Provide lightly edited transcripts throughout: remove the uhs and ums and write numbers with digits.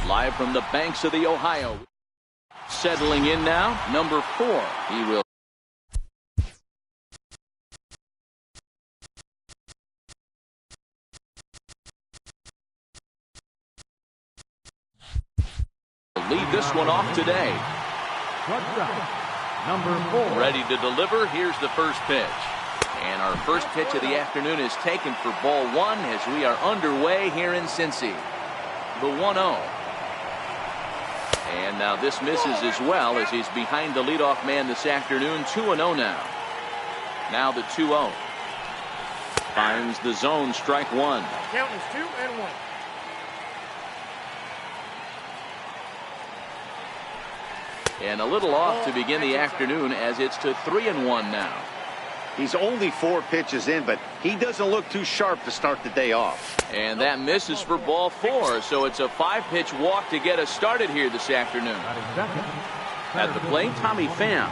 Live from the banks of the Ohio. Settling in now, number 4. He will lead this one off today. Number 4. Ready to deliver. Here's the first pitch. And our first pitch of the afternoon is taken for ball 1 as we are underway here in Cincy. The 1-0. And now this misses as well as he's behind the leadoff man this afternoon. 2-0 now. Now the 2-0. Finds the zone, strike 1. Count is 2-1. And a little off to begin the afternoon as it's to 3-1 now. He's only 4 pitches in, but he doesn't look too sharp to start the day off. And that misses for ball 4, so it's a 5-pitch walk to get us started here this afternoon. At the plate, Tommy Pham.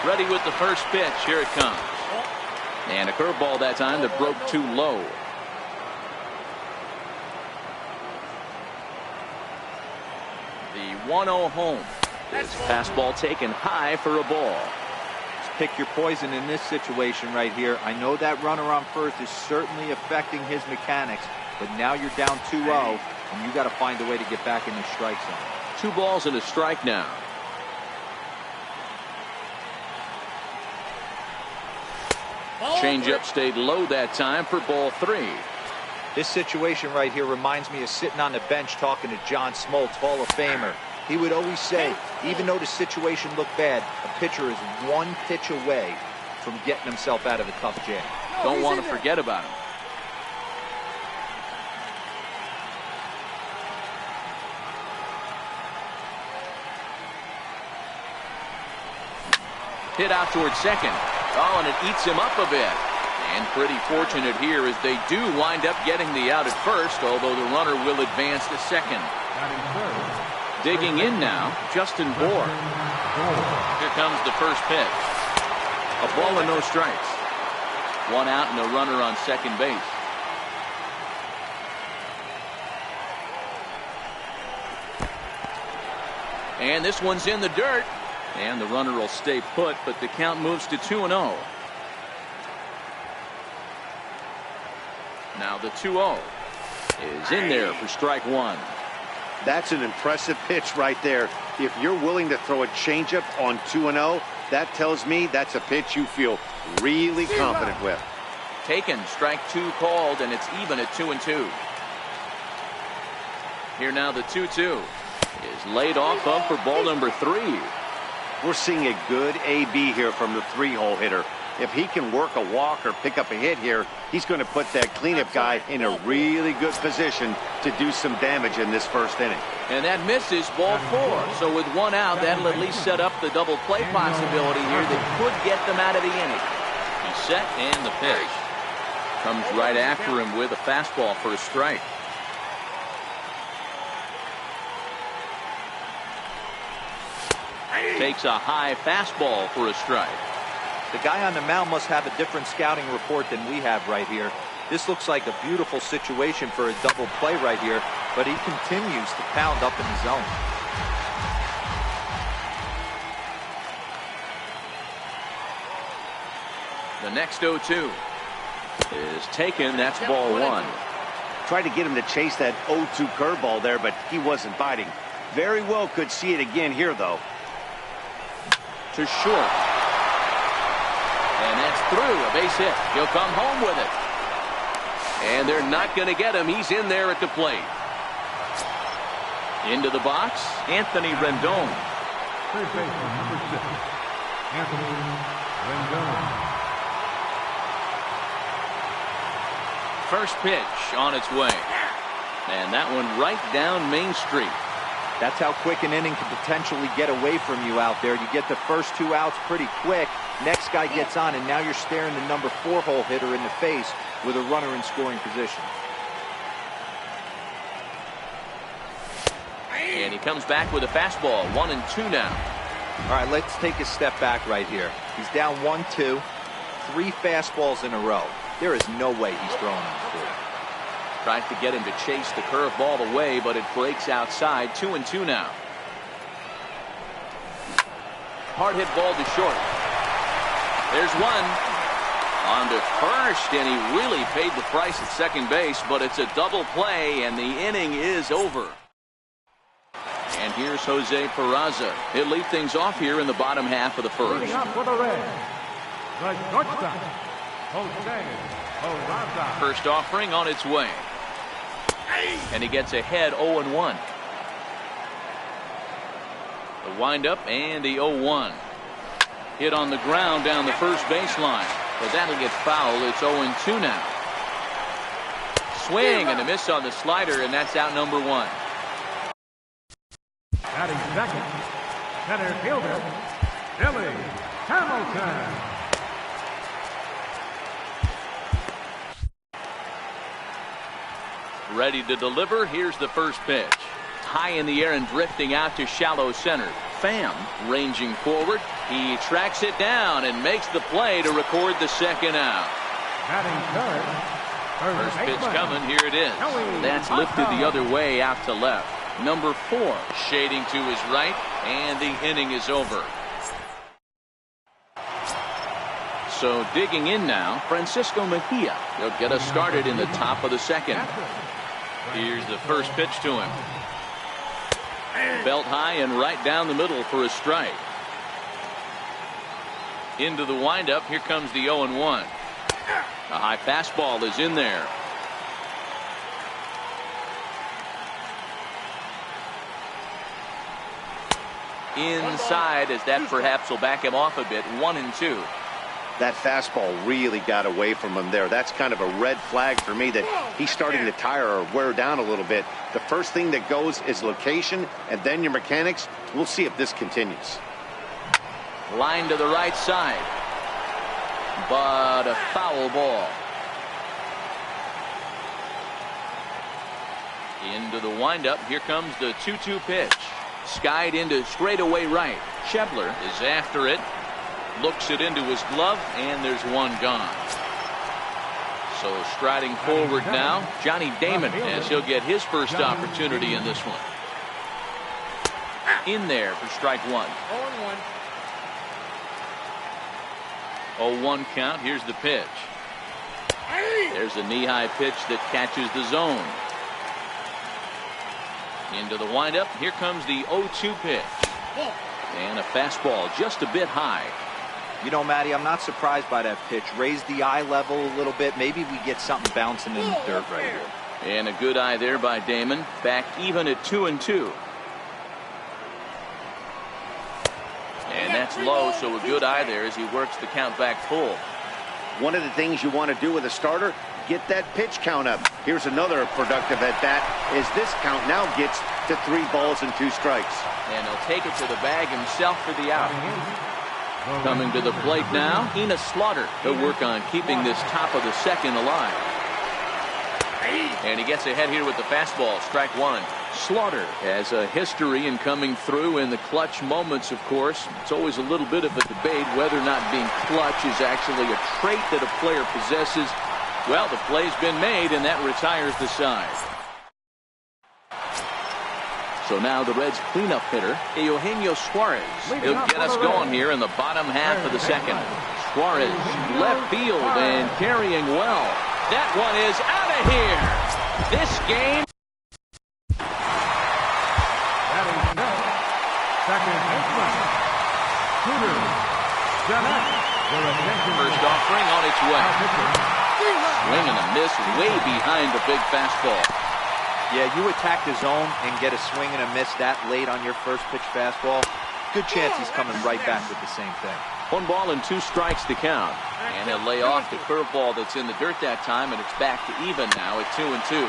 Ready with the first pitch. Here it comes. And a curveball that time that broke too low. The 1-0 home. This fastball taken high for a ball. Just pick your poison in this situation right here. I know that runner on first is certainly affecting his mechanics, but now you're down 2-0, and you got to find a way to get back in the strike zone. 2 balls and a strike now. Changeup stayed low that time for ball 3. This situation right here reminds me of sitting on the bench talking to John Smoltz, Hall of Famer. He would always say, even though the situation looked bad, a pitcher is 1 pitch away from getting himself out of a tough jam. Don't want to forget about him. Hit out towards second. Oh, and it eats him up a bit. And pretty fortunate here as they do wind up getting the out at first, although the runner will advance to second. Digging in now, Justin Bohr. Here comes the first pitch. A ball and no strikes. 1 out and a runner on second base. And this one's in the dirt. And the runner will stay put, but the count moves to 2-0. Now the 2-0 is in there for strike 1. That's an impressive pitch right there. If you're willing to throw a changeup on 2-0, that tells me that's a pitch you feel really confident with. Taken, strike 2 called, and it's even at 2-2. Here now the 2-2 is laid off of for ball number 3. We're seeing a good AB here from the 3-hole hitter. If he can work a walk or pick up a hit here, he's going to put that cleanup guy in a really good position to do some damage in this first inning. And that misses ball 4. So with 1 out, that'll at least set up the double play possibility here that could get them out of the inning. He's set and the pitch. Comes right after him with a fastball for a strike. Takes a high fastball for a strike. The guy on the mound must have a different scouting report than we have right here. This looks like a beautiful situation for a double play right here, but he continues to pound up in the zone. The next 0-2 is taken. That's ball 1. Tried to get him to chase that 0-2 curveball there, but he wasn't biting. Very well could see it again here, though. To short. And that's through. A base hit. He'll come home with it. And they're not going to get him. He's in there at the plate. Into the box, Anthony Rendon. Third baseman, number 6, Anthony Rendon. First pitch on its way. And that one right down Main Street. That's how quick an inning can potentially get away from you out there. You get the first 2 outs pretty quick. Next guy gets on, and now you're staring the number 4-hole hitter in the face with a runner in scoring position. And he comes back with a fastball. 1-2 now. All right, let's take a step back right here. He's down 1-2, 3 fastballs in a row. There is no way he's throwing on the field. Tries to get him to chase the curveball away, but it breaks outside. 2-2 now. Hard hit ball to short. There's one. On to first, and he really paid the price at second base, but it's a double play, and the inning is over. And here's Jose Peraza. He'll lead things off here in the bottom half of the first. Leading up for the Reds, the shortstop, Jose Peraza. First offering on its way. And he gets ahead 0-1. The windup and the 0-1. Hit on the ground down the first baseline. But that'll get foul. It's 0-2 now. Swing and a miss on the slider, and that's out number one. Batting second, center fielder, Billy Hamilton. Ready to deliver. Here's the first pitch. High in the air and drifting out to shallow center. Pham ranging forward. He tracks it down and makes the play to record the second out. Batting third, First pitch coming. Here it is. That's lifted the other way out to left. Number 4 shading to his right, and the inning is over. So digging in now, Francisco Mejia. He'll get us started in the top of the second. Here's the first pitch to him. Belt high and right down the middle for a strike. Into the windup. Here comes the 0-1. A high fastball is in there. Inside, as that perhaps will back him off a bit. 1-2. That fastball really got away from him there. That's kind of a red flag for me that he's starting to tire or wear down a little bit. The first thing that goes is location and then your mechanics. We'll see if this continues. Line to the right side. But a foul ball. Into the windup. Here comes the 2-2 pitch. Skied into straightaway right. Schebler is after it. Looks it into his glove, and there's one gone. So striding forward now, Johnny Damon, as he'll get his first opportunity in this one. In there for strike one. 0-1 count. Here's the pitch. There's a knee-high pitch that catches the zone. Into the windup. Here comes the 0-2 pitch. And a fastball just a bit high. You know, Matty, I'm not surprised by that pitch. Raise the eye level a little bit. Maybe we get something bouncing in the dirt right here. And a good eye there by Damon. Back even at 2-2. And that's low, so a good eye there as he works the count back full. One of the things you want to do with a starter, get that pitch count up. Here's another productive at bat as this count now gets to 3 balls and 2 strikes. And he'll take it to the bag himself for the out. Coming to the plate now, Enos Slaughter. He'll work on keeping this top of the second alive. And he gets ahead here with the fastball. Strike one. Slaughter has a history in coming through in the clutch moments, of course. It's always a little bit of a debate whether or not being clutch is actually a trait that a player possesses. Well, the play's been made, and that retires the side. So now the Reds' cleanup hitter, Eugenio Suarez. He'll get us going here in the bottom half of the second. Suarez, left field, and carrying well. That one is out of here. This game. Second baseman, First offering on its way. Swing and a miss way behind the big fastball. Yeah, you attack the zone and get a swing and a miss that late on your first pitch fastball. Good chance he's coming right back with the same thing. 1 ball and 2 strikes to count. And he'll lay off the curveball that's in the dirt that time, and it's back to even now at 2-2.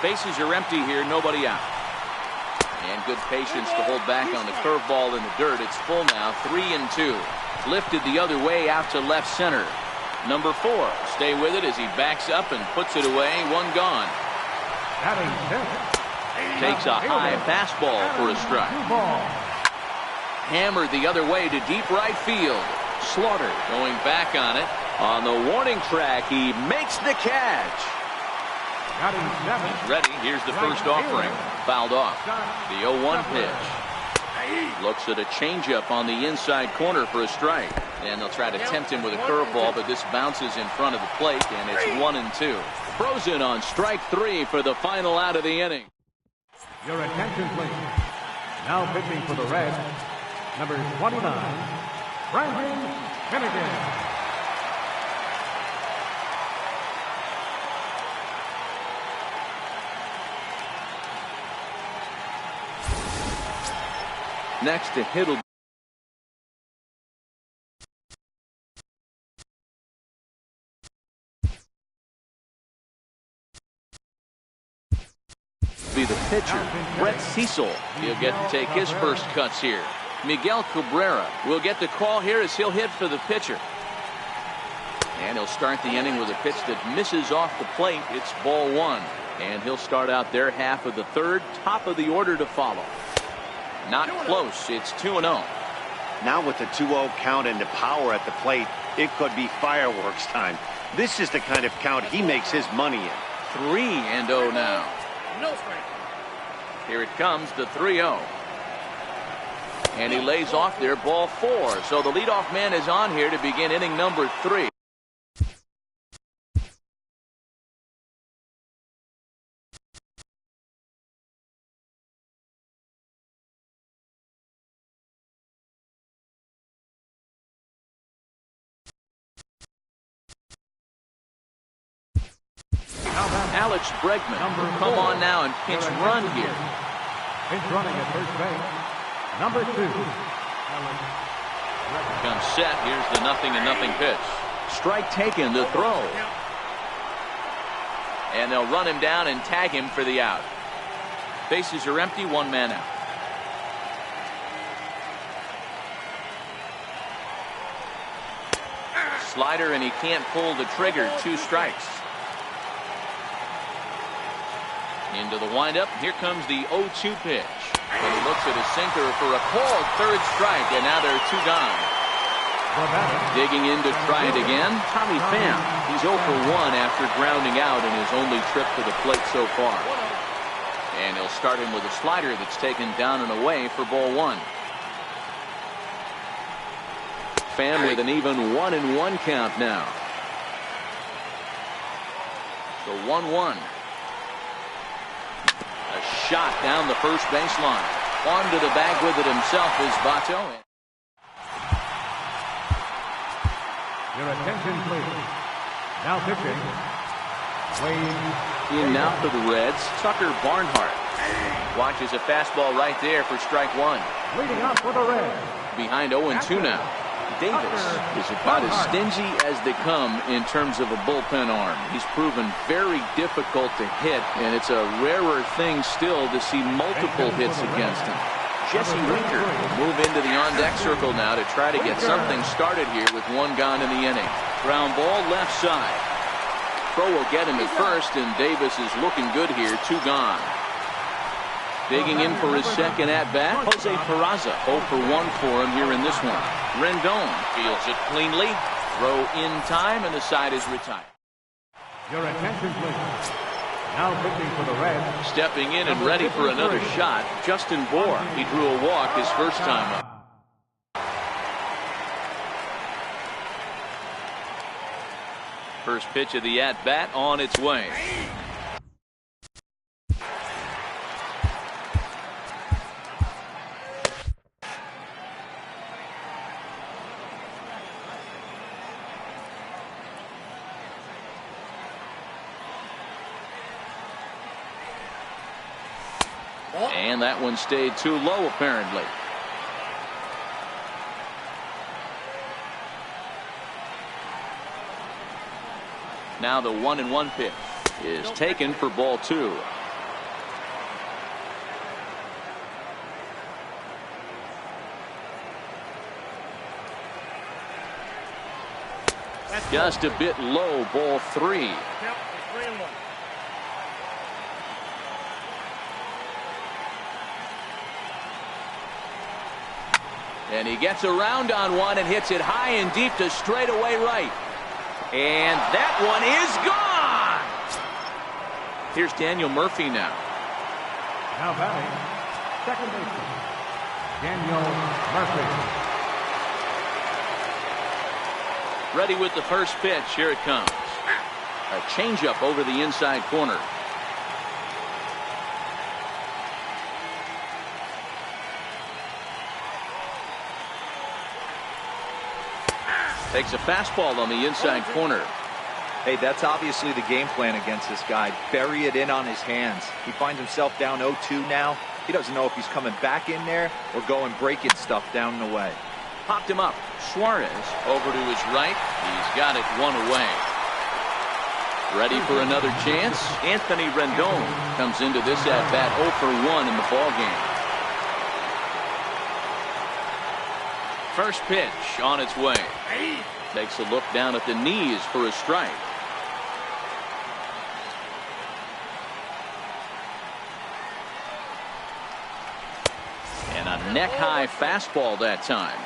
Bases are empty here, nobody out. And good patience to hold back on the curveball in the dirt. It's full now, 3-2. Lifted the other way out to left center. Number 4, stay with it as he backs up and puts it away. 1 gone. Takes a high fastball for a strike. Hammered the other way to deep right field. Slaughter going back on it. On the warning track, he makes the catch. He's ready. Here's the first offering. Fouled off. The 0-1 pitch. Looks at a changeup on the inside corner for a strike. And they'll try to tempt him with a curveball, but this bounces in front of the plate, and it's 1-2. Frozen on strike 3 for the final out of the inning. Your attention, please. Now pitching for the Reds, number 29, Brandon Finnegan. Next to Hiddle. Be the pitcher, Brett Cecil. He'll get to take his first cuts here. Miguel Cabrera will get the call here as he'll hit for the pitcher. And he'll start the inning with a pitch that misses off the plate. It's ball 1. And he'll start out their half of the third, top of the order to follow. Not close. It's 2-0. Now with the 2-0 count and the power at the plate, it could be fireworks time. This is the kind of count he makes his money in. 3-0 now. No strike. Here it comes, the 3-0. And he lays off there, ball 4. So the leadoff man is on here to begin inning number 3. Alex Bregman will come on now and pinch run here. Pinch running at first base, number 2. Comes set. Here's the 0-0 pitch. Strike taken, the throw. And they'll run him down and tag him for the out. Bases are empty, 1 man out. Slider, and he can't pull the trigger. 2 strikes. Into the windup. Here comes the 0-2 pitch. And he looks at his sinker for a called third strike, and now there are 2 gone. Digging in to try it again, Tommy Pham. He's 0 for 1 after grounding out in his only trip to the plate so far. And he'll start him with a slider that's taken down and away for ball 1. Pham with an even 1-1 count now. So 1-1. A shot down the first baseline. Onto the bag with it himself is Bato. Your attention, please. Now pitching. Wade. In now for the Reds, Tucker Barnhart. Watches a fastball right there for strike 1. Leading up for the Reds. Behind 0-2 now. Davis is about as stingy as they come in terms of a bullpen arm. He's proven very difficult to hit, and it's a rarer thing still to see multiple hits against him. Jesse Winker will move into the on-deck circle now to try to get something started here with 1 gone in the inning. Ground ball left side. Throw will get him at first, and Davis is looking good here. 2 gone. Digging in for his second at-bat, Jose Peraza. 0 for 1 for him here in this one. Rendon fields it cleanly. Throw in time, and the side is retired. Your attention, please. Now pitching for the Reds. Stepping in and ready for another shot, Justin Bour. He drew a walk his first time up. First pitch of the at-bat on its way. And that one stayed too low, apparently. Now the 1-1 pitch is taken for ball 2. Just a bit low, ball 3. And he gets around on one and hits it high and deep to straightaway right. And that one is gone. Here's Daniel Murphy now. Now batting, second baseman, Daniel Murphy. Ready with the first pitch. Here it comes. A changeup over the inside corner. Takes a fastball on the inside corner. Hey, that's obviously the game plan against this guy. Bury it in on his hands. He finds himself down 0-2 now. He doesn't know if he's coming back in there or going breaking stuff down and away. Popped him up. Suarez over to his right. He's got it one away. Ready for another chance. Anthony Rendon comes into this at-bat 0 for 1 in the ballgame. First pitch on its way. Takes a look down at the knees for a strike. And a neck-high fastball that time.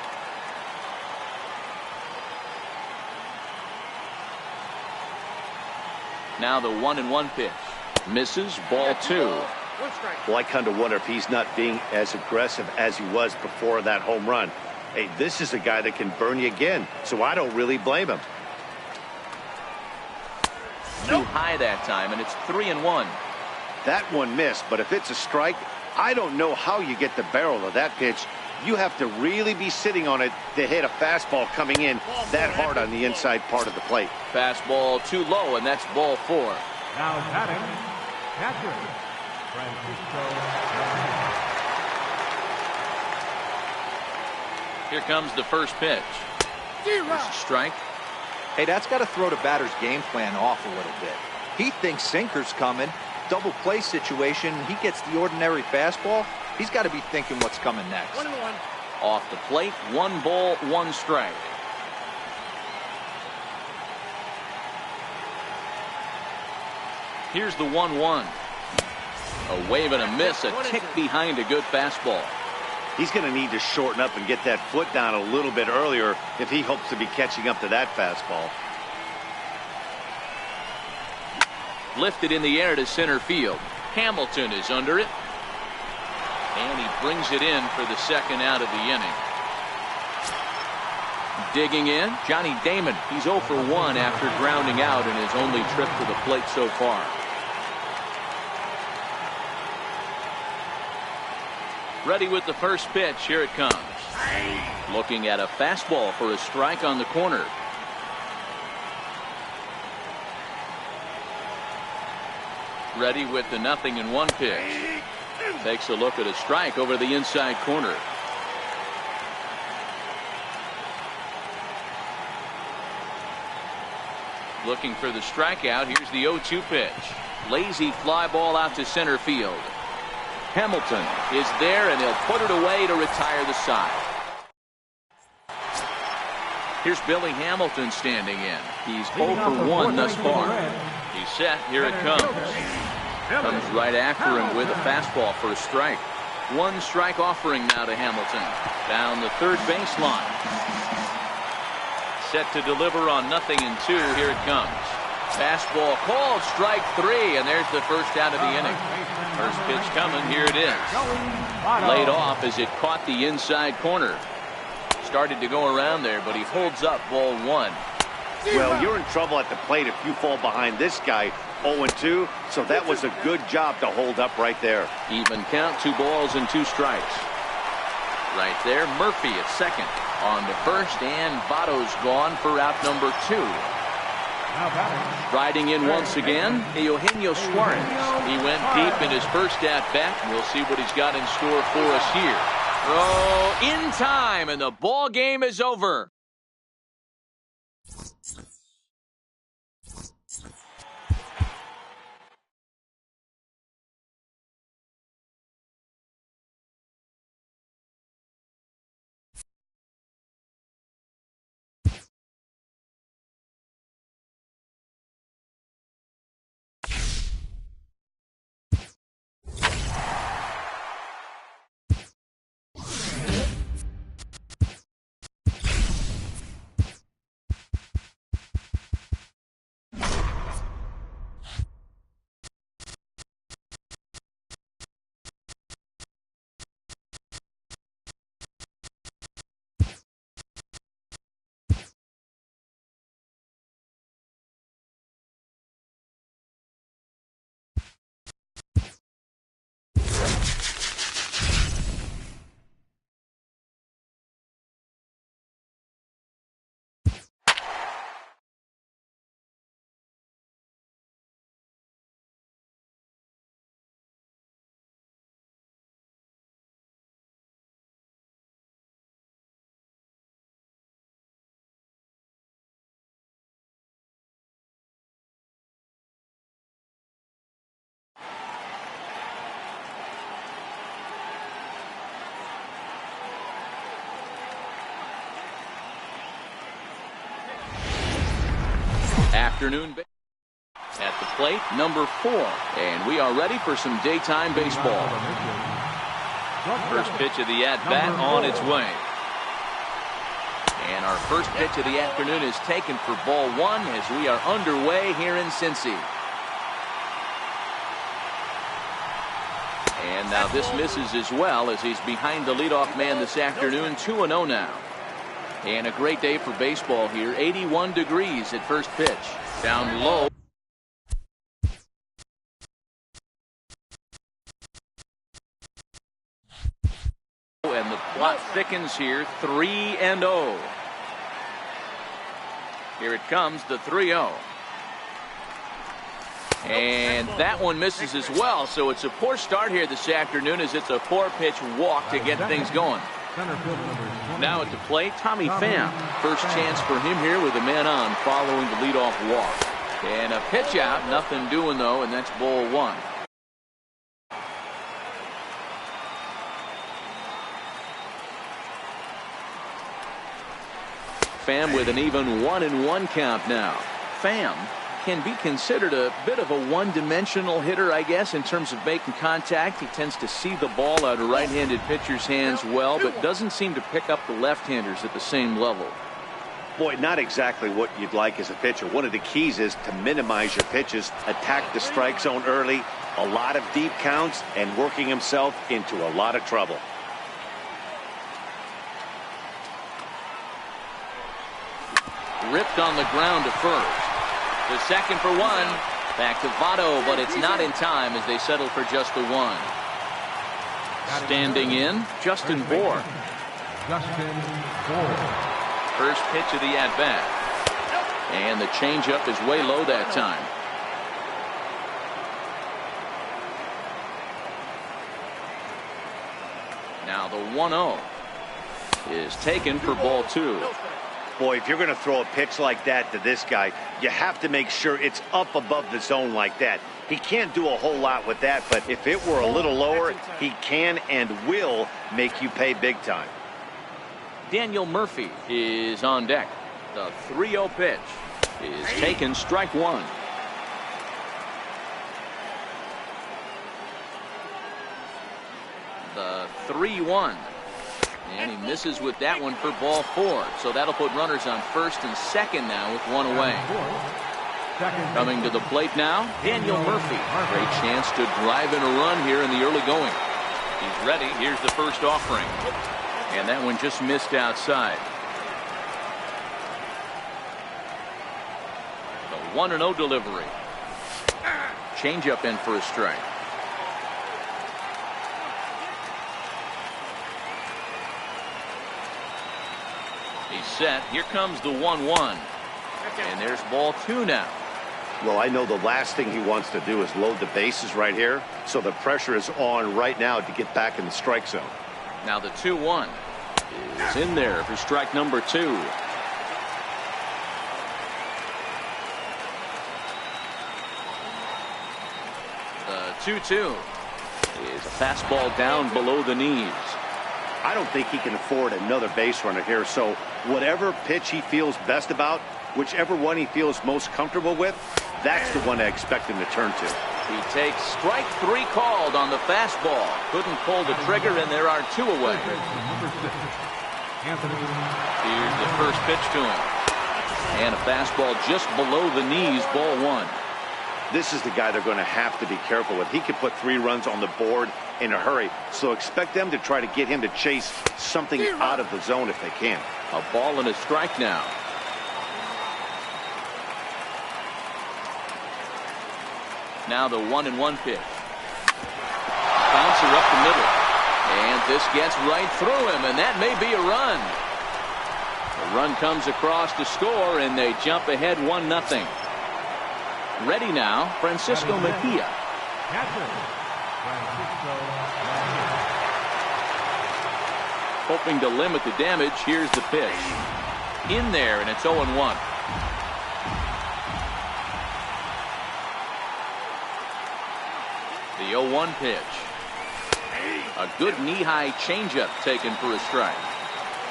Now the 1-1 pitch. Misses, ball 2. Well, I kind of wonder if he's not being as aggressive as he was before that home run. Hey, this is a guy that can burn you again, so I don't really blame him. Too high that time, and it's 3-1. That one missed, but if it's a strike, I don't know how you get the barrel of that pitch. You have to really be sitting on it to hit a fastball coming in that hard on the inside part of the plate. Fastball too low, and that's ball 4. Now batting, catcher, Francisco. Here comes the first pitch. There's a strike. Hey, that's got to throw the batter's game plan off a little bit. He thinks sinker's coming. Double play situation. He gets the ordinary fastball. He's got to be thinking what's coming next. 1-1. Off the plate, 1 ball, 1 strike. Here's the 1-1. A wave and a miss, a tick behind a good fastball. He's going to need to shorten up and get that foot down a little bit earlier if he hopes to be catching up to that fastball. Lifted in the air to center field. Hamilton is under it. And he brings it in for the second out of the inning. Digging in, Johnny Damon. He's 0 for 1 after grounding out in his only trip to the plate so far. Ready with the first pitch. Here it comes. Looking at a fastball for a strike on the corner. Ready with the 0-1 pitch. Takes a look at a strike over the inside corner. Looking for the strikeout. Here's the 0-2 pitch. Lazy fly ball out to center field. Hamilton is there, and he'll put it away to retire the side. Here's Billy Hamilton standing in. He's 0 for 1 thus far. He's set. Here it comes. Comes right after him with a fastball for a strike. 1 strike offering now to Hamilton. Down the third baseline. Set to deliver on 0-2. Here it comes. Fastball called, strike 3, and there's the first out of the inning. First pitch coming. Here it is. Laid off as it caught the inside corner. Started to go around there, but he holds up ball 1. Well, you're in trouble at the plate if you fall behind this guy 0-2, so that was a good job to hold up right there. Even count, 2 balls and 2 strikes. Right there, Murphy at second. On to first, and Votto's gone for out number 2. Riding in once again, Eugenio Suarez. He went deep in his first at-bat. We'll see what he's got in store for us here. Throw in time, and the ball game is over. Afternoon at the plate, number 4. And we are ready for some daytime baseball. First pitch of the at-bat on its way. And our first pitch of the afternoon is taken for ball 1 as we are underway here in Cincy. And now this misses as well as he's behind the leadoff man this afternoon. 2-0 now. And a great day for baseball here. 81 degrees at first pitch. Down low. And the plot thickens here. 3-0. Here it comes, the 3-0. And that one misses as well. So it's a poor start here this afternoon as it's a 4-pitch walk to get things going. Now at the plate, Tommy Pham. First chance for him here with a man on following the leadoff walk. And a pitch out, nothing doing though, and that's ball 1. Pham with an even 1-1 count now. Pham can be considered a bit of a one-dimensional hitter, I guess, in terms of making contact. He tends to see the ball out of right-handed pitchers' hands well, but doesn't seem to pick up the left-handers at the same level. Boy, not exactly what you'd like as a pitcher. One of the keys is to minimize your pitches, attack the strike zone early, a lot of deep counts, and working himself into a lot of trouble. Ripped on the ground to first. The second for 1. Back to Votto, but it's not in time as they settle for just the 1. Standing in, Justin Bour. First pitch of the at-bat. And the changeup is way low that time. Now the 1-0 is taken for ball 2. Boy, if you're going to throw a pitch like that to this guy, you have to make sure it's up above the zone like that. He can't do a whole lot with that, but if it were a little lower, he can and will make you pay big time. Daniel Murphy is on deck. The 3-0 pitch is taken, strike 1. The 3-1. And he misses with that one for ball 4. So that'll put runners on first and second now with 1 away. Coming to the plate now, Daniel Murphy. Great chance to drive in a run here in the early going. He's ready. Here's the first offering. And that one just missed outside. The 1-0 delivery. Changeup in for a strike. He's set. Here comes the 1-1. And there's ball 2 now. Well, I know the last thing he wants to do is load the bases right here. So the pressure is on right now to get back in the strike zone. Now the 2-1 is in there for strike number 2. The 2-2 is a fastball down below the knees. I don't think he can afford another base runner here, so whatever pitch he feels best about, whichever one he feels most comfortable with, that's the one I expect him to turn to. He takes strike 3 called on the fastball. Couldn't pull the trigger, and there are 2 away. Here's the first pitch to him. And a fastball just below the knees, ball 1. This is the guy they're going to have to be careful with. He could put 3 runs on the board in a hurry, so expect them to try to get him to chase something out of the zone if they can. A ball and a strike now. Now the 1-1 pitch. Bouncer up the middle. And this gets right through him, and that may be a run. The run comes across to score, and they jump ahead 1-0. Ready now, Francisco Mejia. Hoping to limit the damage, here's the pitch. In there, and it's 0-1. The 0-1 pitch. A good knee-high changeup taken for a strike.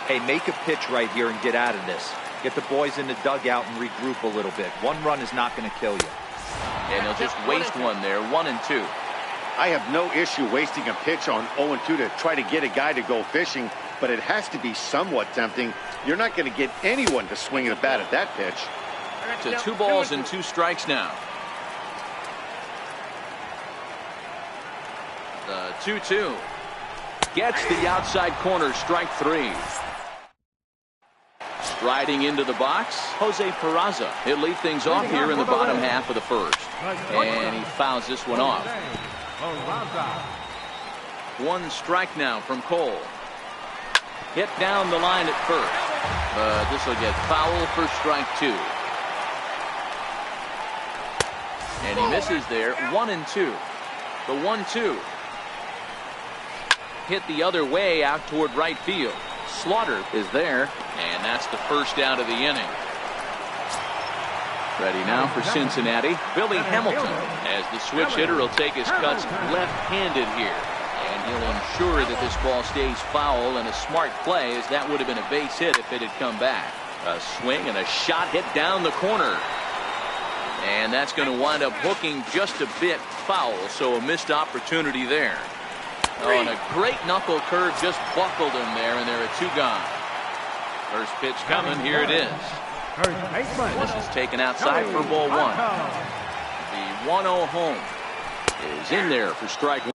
Hey, make a pitch right here and get out of this. Get the boys in the dugout and regroup a little bit. One run is not going to kill you. And he'll just waste one there, 1-2. I have no issue wasting a pitch on 0-2 to try to get a guy to go fishing, but it has to be somewhat tempting. You're not going to get anyone to swing the bat at that pitch. To 2 balls and 2 strikes now. The 2-2. Gets the outside corner, strike 3. Striding into the box, Jose Peraza. He'll lead things off here in the bottom half of the first. And he fouls this one off. 1 strike now from Cole. Hit down the line at first. This will get foul for strike 2. And he misses there, 1-2. The 1-2. Hit the other way out toward right field. Slaughter is there, and that's the first out of the inning. Ready now for Cincinnati, Billy Hamilton, as the switch hitter will take his cuts left-handed here. And he'll ensure that this ball stays foul, and a smart play, as that would have been a base hit if it had come back. A swing and a shot hit down the corner. And that's going to wind up hooking just a bit foul, so a missed opportunity there. Oh, and a great knuckle curve just buckled him there, and there are 2 gone. First pitch coming, here it is. This is taken outside for ball 1. The 1-0 home is in there for strike 1.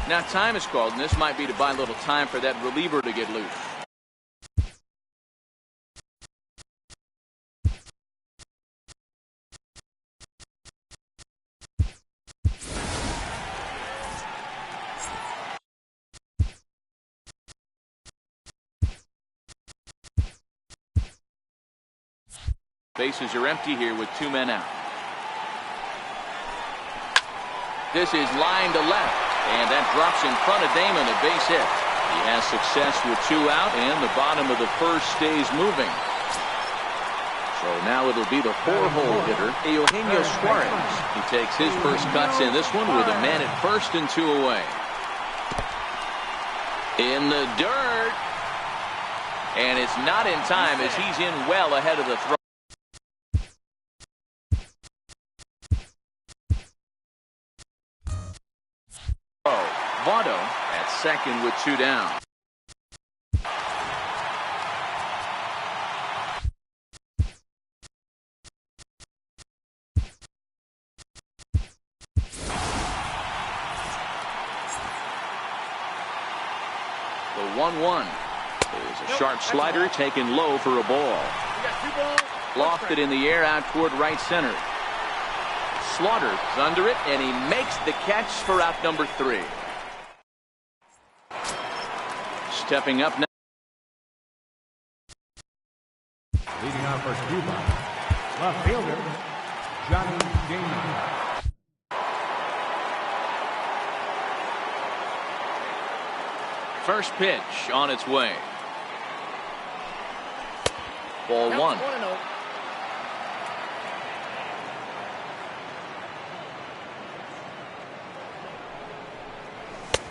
Now time is called, and this might be to buy a little time for that reliever to get loose. Bases are empty here with 2 men out. This is line to left. And that drops in front of Damon, a base hit. He has success with 2 out, and the bottom of the first stays moving. So now it'll be the 4-hole hitter, Eugenio Suarez. He takes his first cuts in this one with a man at first and 2 away. In the dirt. And it's not in time, as he's in well ahead of the throw. Votto at second with 2 down. The 1-1 is a sharp slider taken low for a ball. Lofted in the air out toward right center. Slaughter is under it, and he makes the catch for out number 3. Stepping up now. Leading off for Cuba, left fielder, Johnny Damon. First pitch on its way. Ball 1.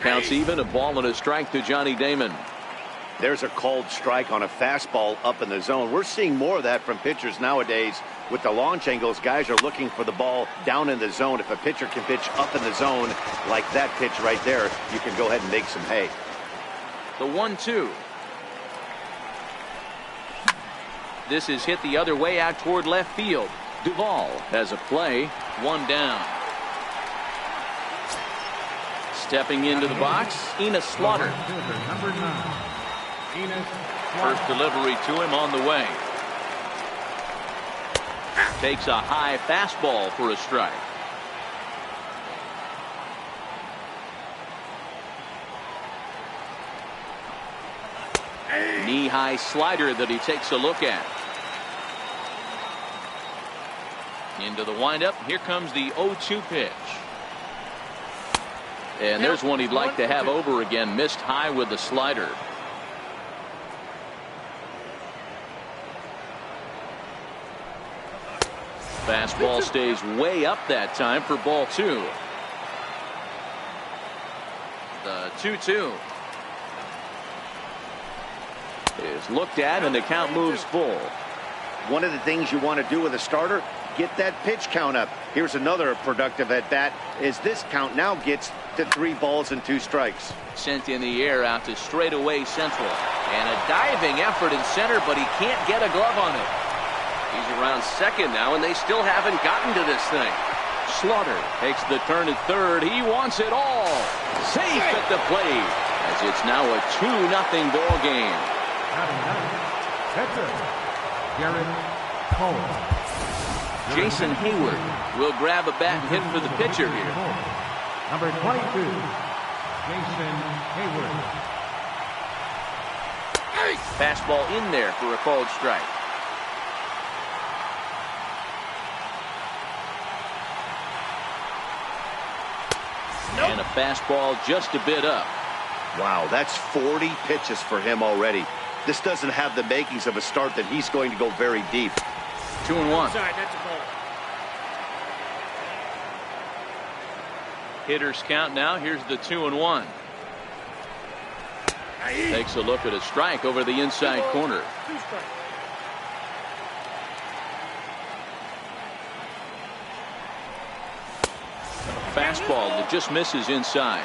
Counts even, a ball and a strike to Johnny Damon. There's a called strike on a fastball up in the zone. We're seeing more of that from pitchers nowadays. With the launch angles, guys are looking for the ball down in the zone. If a pitcher can pitch up in the zone like that pitch right there, you can go ahead and make some hay. The 1-2. This is hit the other way out toward left field. Duvall has a play, 1 down. Stepping into the box, Enos Slaughter. First delivery to him on the way. Takes a high fastball for a strike. Knee-high slider that he takes a look at. Into the windup. Here comes the 0-2 pitch. And there's one he'd like to have over again. Missed high with the slider. Fastball stays way up that time for ball 2. The 2-2 is looked at, and the count moves full. One of the things you want to do with a starter, get that pitch count up. Here's another productive at bat as this count now gets to 3 balls and 2 strikes. Sent in the air out to straightaway central, and a diving effort in center, but he can't get a glove on it. He's around second now, and they still haven't gotten to this thing. Slaughter takes the turn at third. He wants it all. Safe at the plate, as it's now a 2-0 ball game. Jason Hayward will grab a bat and hit for the pitcher here. Number 22, Jason Hayward. Fastball in there for a called strike. And a fastball just a bit up. Wow, that's 40 pitches for him already. This doesn't have the makings of a start that he's going to go very deep. 2-1. Hitters count now. Here's the 2-1. Takes a look at a strike over the inside corner. Fastball that just misses inside.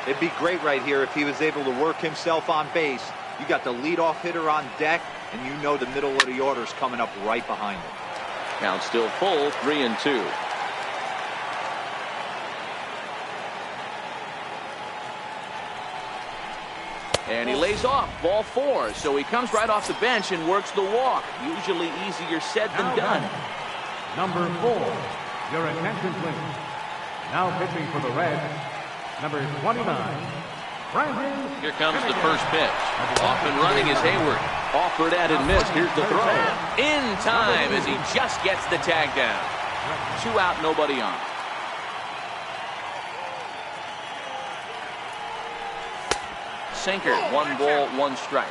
It'd be great right here if he was able to work himself on base. You got the leadoff hitter on deck, and you know the middle of the order is coming up right behind him. Count still full, 3-2. And he lays off, ball 4, so he comes right off the bench and works the walk. Usually easier said than done. Number 4, your attention please. Now pitching for the Reds, number 29, Brayden. Here comes the first pitch. Off and running is Hayward. Offered at and missed. Here's the throw. In time as he just gets the tag down. 2 out, nobody on. Sinker, 1 ball, 1 strike.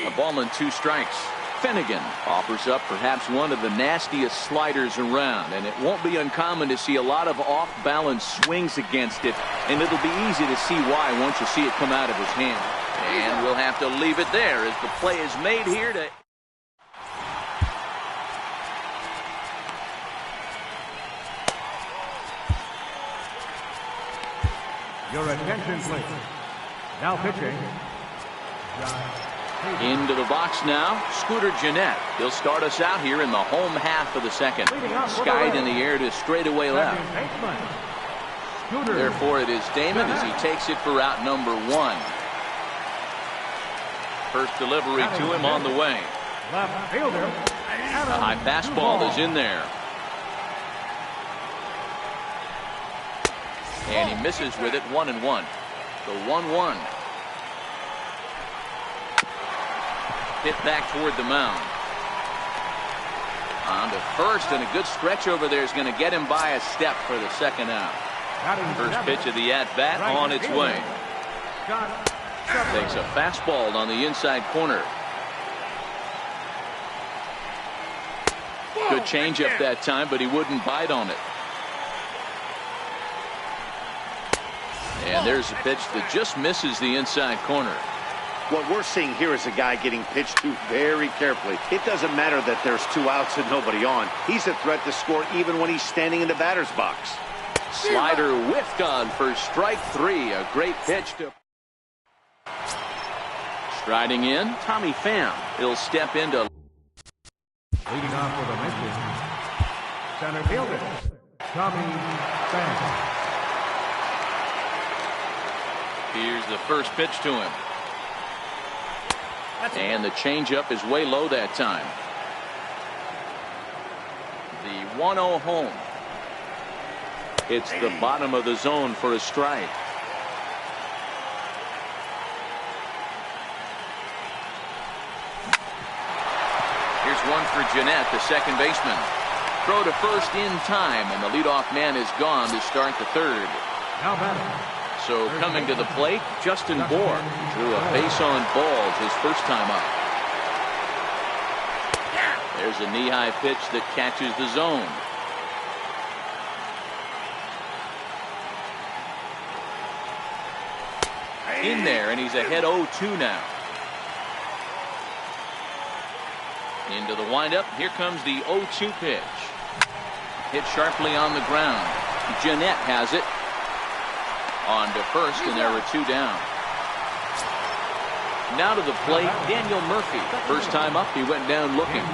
A ball and 2 strikes. Finnegan offers up perhaps one of the nastiest sliders around, and it won't be uncommon to see a lot of off-balance swings against it, and it'll be easy to see why once you see it come out of his hand. And we'll have to leave it there as the play is made here to... Your attention please. Now pitching, into the box now, Scooter Gennett. He'll start us out here in the home half of the second. Skied in the air to straightaway left. Therefore, it is Damon as he takes it for out number 1. First delivery to him on the way. Left fielder. A high fastball is in there. And he misses with it, 1-1. The 1-1. Hit back toward the mound. On to first, and a good stretch over there is going to get him by a step for the second out. First pitch of the at-bat on its way. Takes a fastball on the inside corner. Good changeup that time, but he wouldn't bite on it. And there's a pitch that just misses the inside corner. What we're seeing here is a guy getting pitched to very carefully. It doesn't matter that there's 2 outs and nobody on. He's a threat to score even when he's standing in the batter's box. Slider whiffed on for strike 3. A great pitch to... Striding in, Tommy Pham. He'll step into... Leading off with a mission, center fielder, Tommy Pham. Here's the first pitch to him. And the changeup is way low that time. The 1-0 home. It's the bottom of the zone for a strike. Here's one for Gennett, the second baseman. Throw to first in time, and the leadoff man is gone to start the third. Now batting. So coming to the plate, Justin Bour drew a base on balls his first time up. There's a knee-high pitch that catches the zone. In there, and he's ahead 0-2 now. Into the windup. Here comes the 0-2 pitch. Hit sharply on the ground. Jeanette has it. On to first, and there are 2 down. Now to the plate, Daniel Murphy. First time up, he went down looking.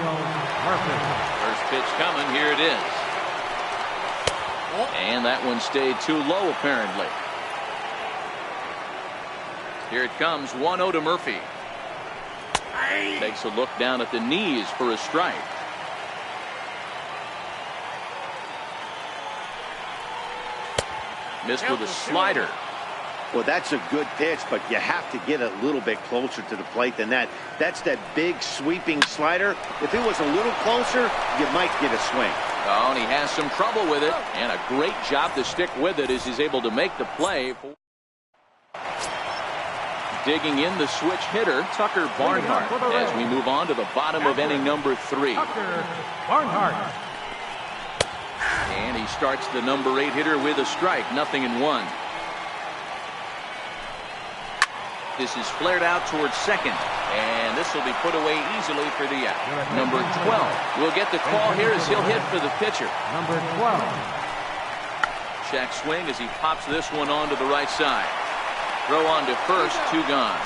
First pitch coming. Here it is. And that one stayed too low, apparently. Here it comes, 1-0 to Murphy. Takes a look down at the knees for a strike. Missed with a slider. Well, that's a good pitch, but you have to get a little bit closer to the plate than that. That's that big sweeping slider. If it was a little closer, you might get a swing. Oh, and he has some trouble with it, and a great job to stick with it as he's able to make the play. Digging in the switch hitter, Tucker Barnhart, as we move on to the bottom of inning number 3. Tucker Barnhart. And he starts the number 8 hitter with a strike, 0-1. This is flared out towards second, and this will be put away easily for the out. Number 12 will get the call here as he'll hit for the pitcher. Number 12. Check swing as he pops this one onto the right side. Throw on to first, 2 gone.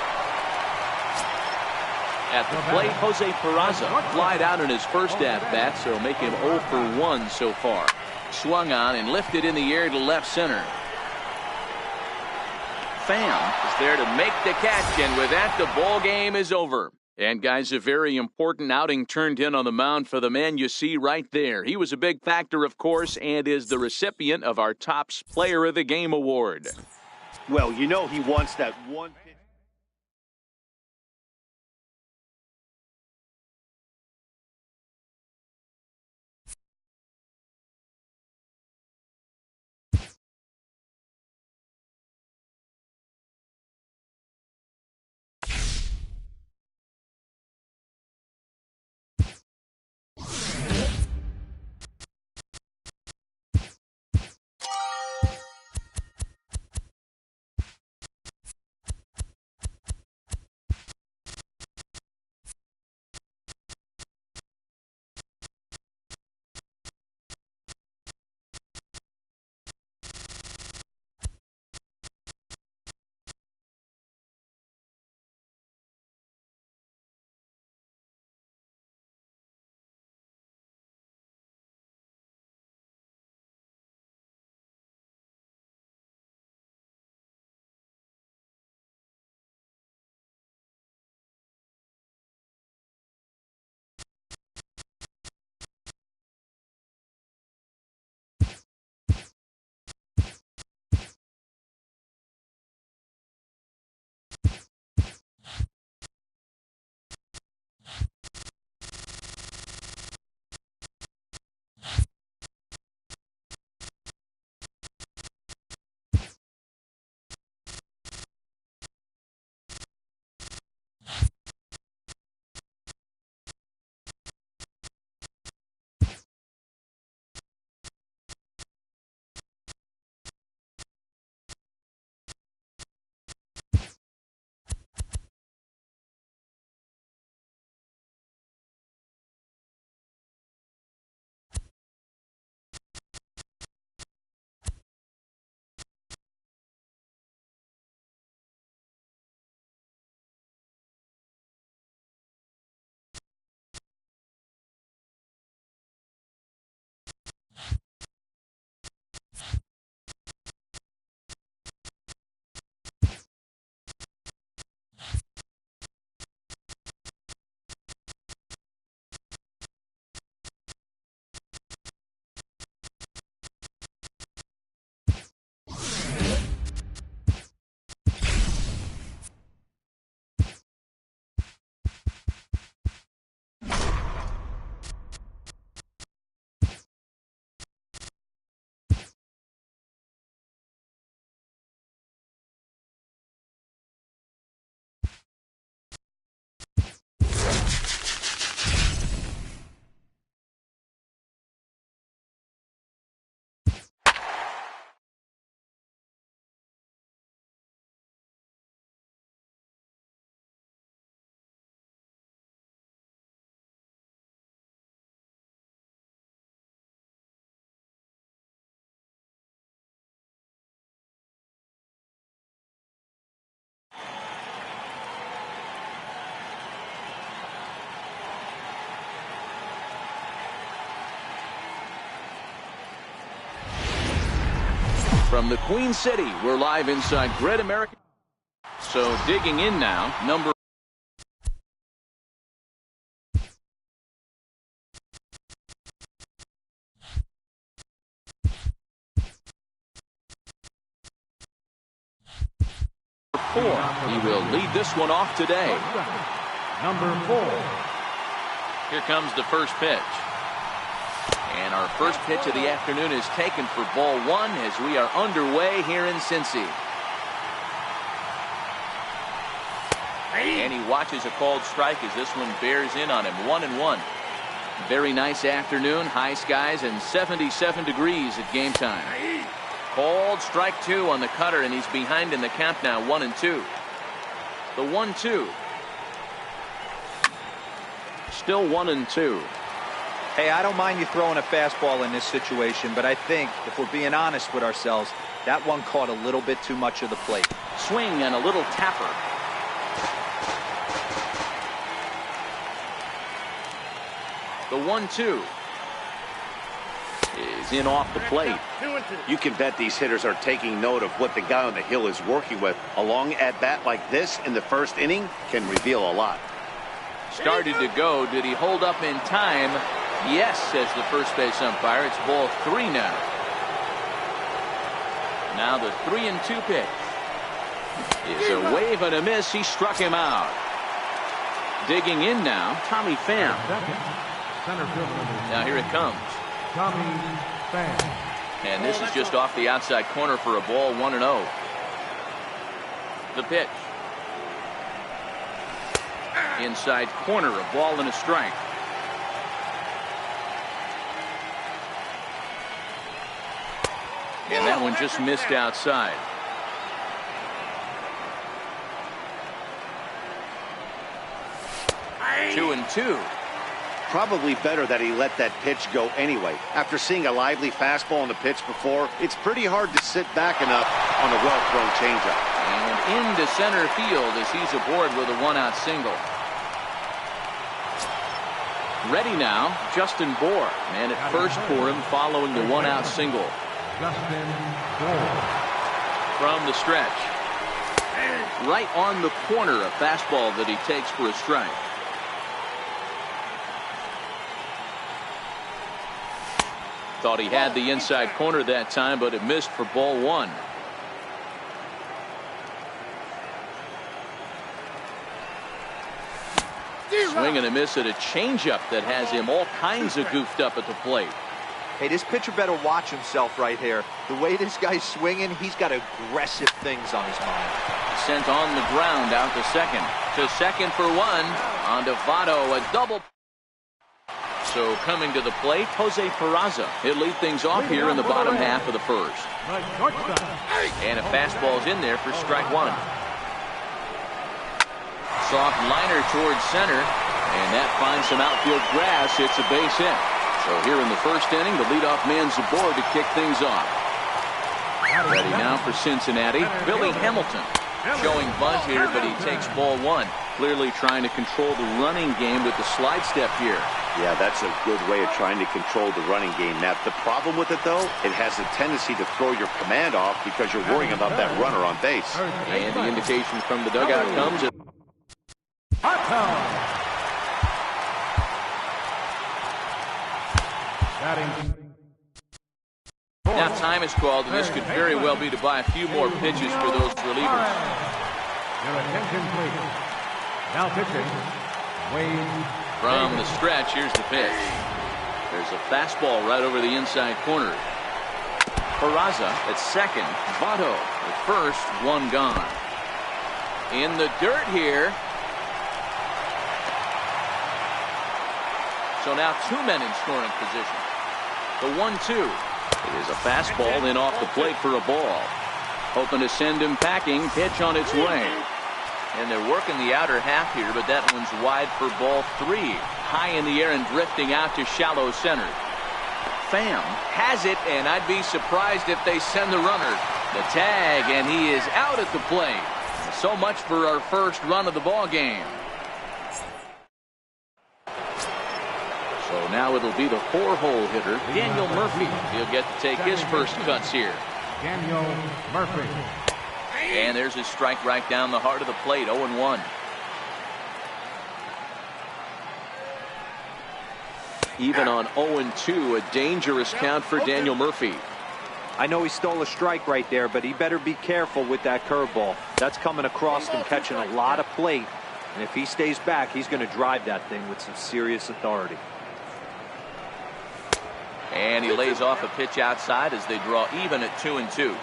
At the plate, Jose Peraza flied out in his first at-bat, so make him 0 for 1 so far. Swung on and lifted in the air to left center. Pham is there to make the catch, and with that, the ball game is over. And guys, a very important outing turned in on the mound for the man you see right there. He was a big factor, of course, and is the recipient of our Topps Player of the Game award. Well, you know he wants that one pitch. From the Queen City, we're live inside Great American. So digging in now, number 4. He will lead this one off today. Number 4. Here comes the first pitch. And our first pitch of the afternoon is taken for ball 1 as we are underway here in Cincy. And he watches a called strike as this one bears in on him. 1-1. Very nice afternoon. High skies and 77 degrees at game time. Called strike 2 on the cutter, and he's behind in the count now. 1-2. The 1-2. Still 1-2. Hey, I don't mind you throwing a fastball in this situation, but I think if we're being honest with ourselves, that one caught a little bit too much of the plate. Swing and a little tapper. The 1-2 is in off the plate. You can bet these hitters are taking note of what the guy on the hill is working with. A long at-bat like this in the first inning can reveal a lot. Started to go. Did he hold up in time? Yes, says the first base umpire. It's ball 3 now. Now the 3-2 pitch is a wave and a miss. He struck him out. Digging in now, Tommy Pham. Now here it comes. Tommy Pham. And this is just off the outside corner for a ball. 1-0. The pitch. Inside corner, a ball and a strike. And that one just missed outside. Two and two. Probably better that he let that pitch go anyway. After seeing a lively fastball on the pitch before, it's pretty hard to sit back enough on a well-thrown changeup. And into center field as he's aboard with a one-out single. Ready now, Justin Bour. Man at first for him following the one-out single. Justin Bour. From the stretch. Right on the corner, a fastball that he takes for a strike. Thought he had the inside corner that time, but it missed for ball 1. Swing and a miss at a changeup that has him all kinds of goofed up at the plate. Hey, this pitcher better watch himself right here. The way this guy's swinging, he's got aggressive things on his mind. Sent on the ground out to second. To second for 1. On to Votto, a double. So coming to the plate, Jose Peraza. He'll lead things off here in the bottom half of the first. And a fastball's in there for strike 1. Soft liner towards center, and that finds some outfield grass. It's a base hit. So here in the first inning, the leadoff man's aboard to kick things off. Ready now for Cincinnati, Billy Hamilton. Showing bunt here, but he takes ball 1. Clearly trying to control the running game with the slide step here. Yeah, that's a good way of trying to control the running game. Now, the problem with it, though, it has a tendency to throw your command off because you're worrying about that runner on base. And the indication from the dugout comes. Now time is called, and this could very well be to buy a few more pitches for those relievers. Your attention, please. Now pitching, Wade. From the stretch, here's the pitch. There's a fastball right over the inside corner. Peraza at second. Votto at first. 1 gone. In the dirt here. So now 2 men in scoring position. The 1-2. It is a fastball in off the plate for a ball. Hoping to send him packing. Pitch on its way. And they're working the outer half here, but that one's wide for ball 3. High in the air and drifting out to shallow center. Pham has it, and I'd be surprised if they send the runner. The tag, and he is out at the plate. So much for our first run of the ball game. So now it'll be the 4-hole hitter, Daniel Murphy. He'll get to take his first cuts here. Daniel Murphy. And there's a strike right down the heart of the plate. 0-1. Even on 0-2, a dangerous count for Daniel Murphy. I know he stole a strike right there, but he better be careful with that curveball. That's coming across him, catching a lot of plate. And if he stays back, he's going to drive that thing with some serious authority. And he lays off a pitch outside as they draw even at 2-2.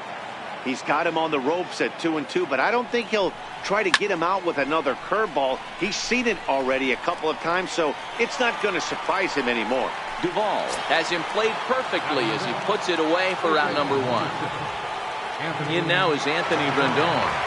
He's got him on the ropes at 2-2, but I don't think he'll try to get him out with another curveball. He's seen it already a couple of times, so it's not going to surprise him anymore. Duvall has him played perfectly as he puts it away for out number 1. In now is Anthony Rendon.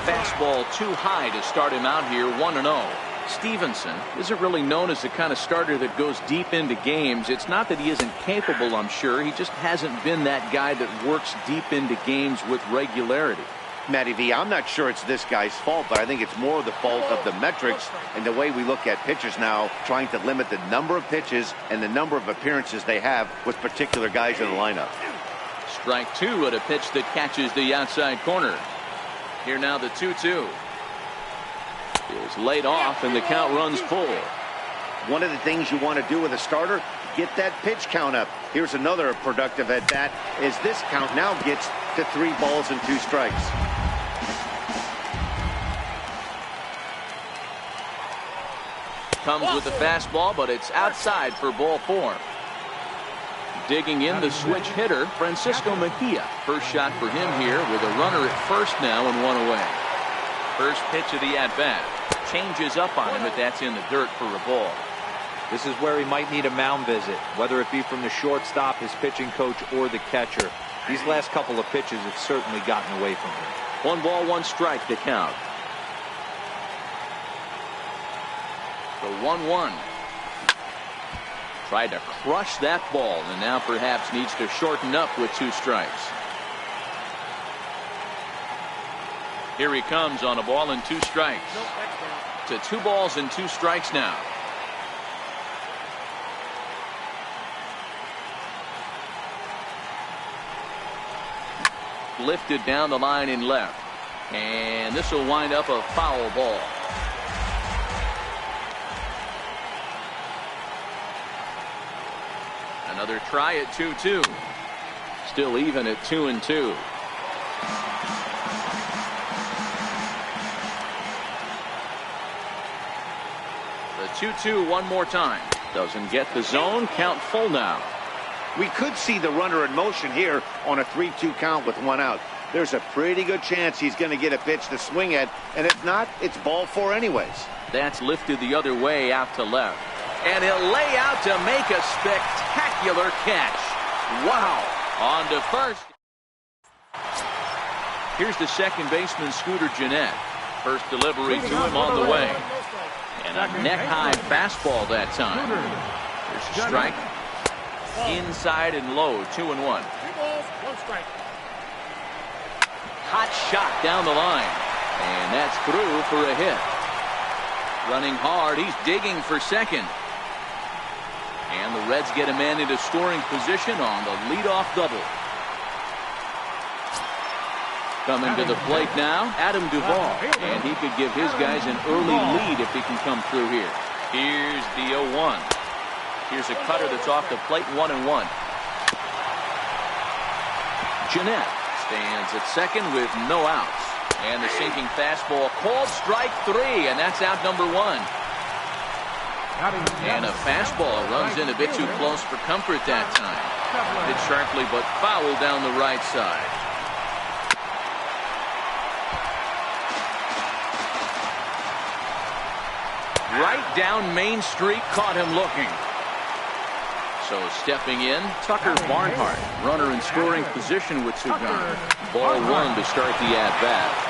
Fastball too high to start him out here, 1-0. Stevenson isn't really known as the kind of starter that goes deep into games. It's not that he isn't capable, I'm sure. He just hasn't been that guy that works deep into games with regularity. Matty V, I'm not sure it's this guy's fault, but I think it's more the fault of the metrics and the way we look at pitchers now, trying to limit the number of pitches and the number of appearances they have with particular guys in the lineup. Strike 2 at a pitch that catches the outside corner. Here now the 2-2. Is laid off and the count runs full. One of the things you want to do with a starter, get that pitch count up. Here's another productive at bat as this count now gets to 3 balls and 2 strikes. Comes with the fastball, but it's outside for ball 4. Digging in the switch hitter, Francisco Mejia. First shot for him here with a runner at first now and 1 away. First pitch of the at-bat. Changes up on him, but that's in the dirt for a ball. This is where he might need a mound visit, whether it be from the shortstop, his pitching coach, or the catcher. These last couple of pitches have certainly gotten away from him. 1 ball, 1 strike to count. The 1-1. Tried to crush that ball and now perhaps needs to shorten up with 2 strikes. Here he comes on a ball and 2 strikes. To 2 balls and 2 strikes now. Lifted down the line in left. And this will wind up a foul ball. Another try at 2-2. Still even at 2-2. The 2-2 one more time. Doesn't get the zone. Count full now. We could see the runner in motion here on a 3-2 count with 1 out. There's a pretty good chance he's going to get a pitch to swing at, and if not, it's ball 4 anyways. That's lifted the other way out to left. And he'll lay out to make a spectacular catch. Wow. On to first. Here's the second baseman, Scooter Gennett. First delivery to him on the way. And a neck-high fastball that time. There's a strike. Inside and low, 2-1. 2 balls, 1 strike. Hot shot down the line. And that's through for a hit. Running hard, he's digging for second. And the Reds get a man into scoring position on the leadoff double. Coming to the plate now, Adam Duvall. And he could give his guys an early lead if he can come through here. Here's the 0-1. Here's a cutter that's off the plate, 1-1. Gennett stands at second with no outs. And the sinking fastball called strike 3, and that's out number 1. And a fastball runs in a bit too close for comfort that time. Hit sharply but foul down the right side. Right down Main Street, caught him looking. So stepping in, Tucker Barnhart, runner in scoring position with 2 guns. Ball 1 to start the at-bat.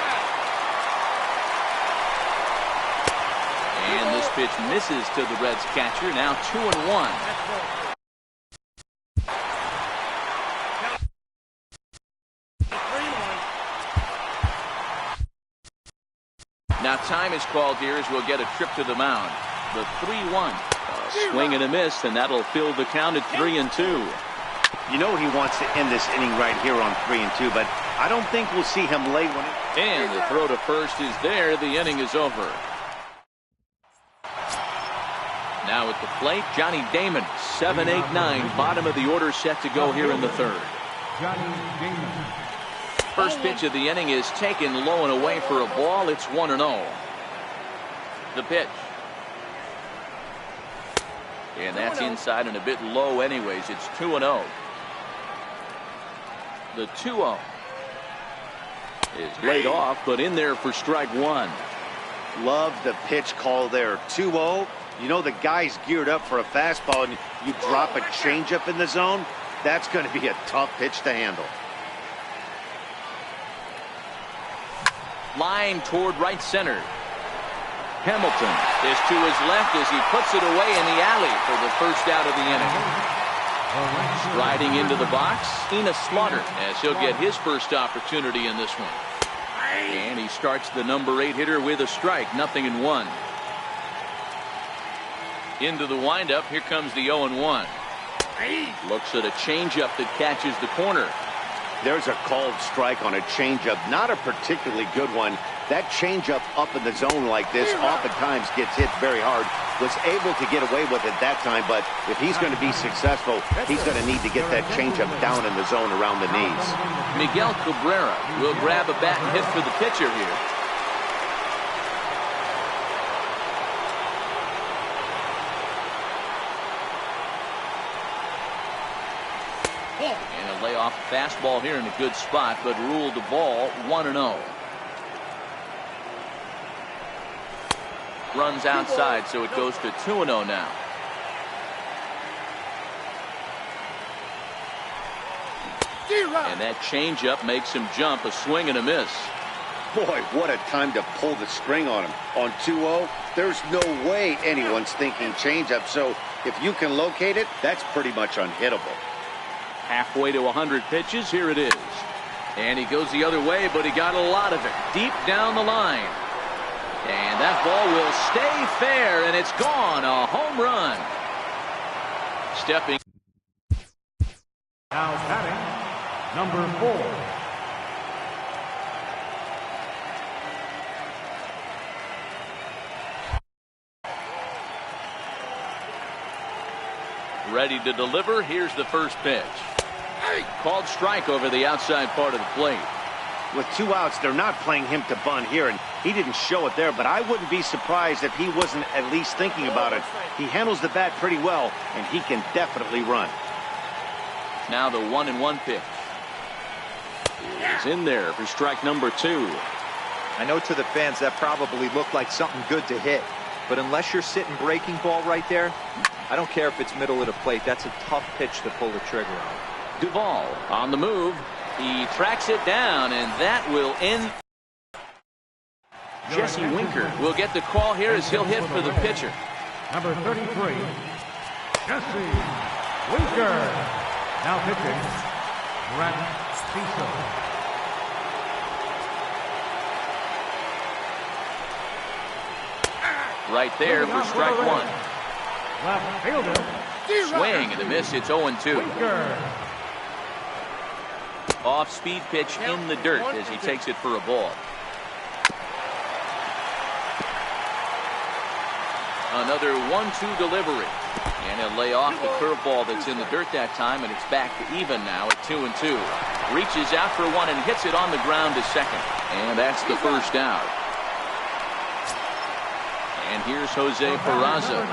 And this pitch misses to the Reds catcher. Now 2-1. Now time is called here as we'll get a trip to the mound. The 3-1. Swing and a miss, and that'll fill the count at 3-2. You know he wants to end this inning right here on 3-2, but I don't think we'll see him late when it... And the throw to first is there. The inning is over. Now at the plate, Johnny Damon, 7-8-9, bottom of the order set to go here in the third. Johnny Damon. First pitch of the inning is taken low and away for a ball. It's 1-0. The pitch. And that's inside and a bit low anyways. It's 2-0. The 2-0 is laid off, but in there for strike one. Love the pitch call there. 2-0. You know the guy's geared up for a fastball, and you drop a changeup in the zone. That's going to be a tough pitch to handle. Line toward right center. Hamilton is to his left as he puts it away in the alley for the first out of the inning. Striding into the box, Enos Slaughter, as he'll get his first opportunity in this one. And he starts the number 8 hitter with a strike, 0-1. Into the windup, here comes the 0-1. Looks at a changeup that catches the corner. There's a called strike on a changeup, not a particularly good one. That changeup up in the zone like this oftentimes gets hit very hard. Was able to get away with it that time, but if he's going to be successful, he's going to need to get that changeup down in the zone around the knees. Miguel Cabrera will grab a bat and hit for the pitcher here. And a layoff fastball here in a good spot, but ruled the ball 1-0. Runs outside, so it goes to 2-0 now. And that changeup makes him jump, a swing and a miss. Boy, what a time to pull the string on him. On 2-0, there's no way anyone's thinking changeup, so if you can locate it, that's pretty much unhittable. Halfway to 100 pitches, here it is. And he goes the other way, but he got a lot of it deep down the line. And that ball will stay fair, and it's gone. A home run. Stepping. Now batting, number 4. Ready to deliver. Here's the first pitch. Called strike over the outside part of the plate. With 2 outs, they're not playing him to bunt here, and he didn't show it there, but I wouldn't be surprised if he wasn't at least thinking about it. He handles the bat pretty well, and he can definitely run. Now the 1-1 pitch. He's in there for strike number 2. I know to the fans that probably looked like something good to hit, but unless you're sitting breaking ball right there, I don't care if it's middle of the plate. That's a tough pitch to pull the trigger on. Duvall on the move. He tracks it down, and that will end. Jesse Winker will get the call here as he'll hit for the pitcher. Number 33, Jesse Winker. Now pitching, Brett Cecil. Right there for strike 1. Left fielder, Swing and a miss. It's 0-2. Winker. Off-speed pitch in the dirt as he takes it for a ball. Another 1-2 delivery. And he'll lay off the curveball that's in the dirt that time, and it's back to even now at 2-2. Reaches out for one and hits it on the ground to second. And that's the first out. And here's Jose Peraza.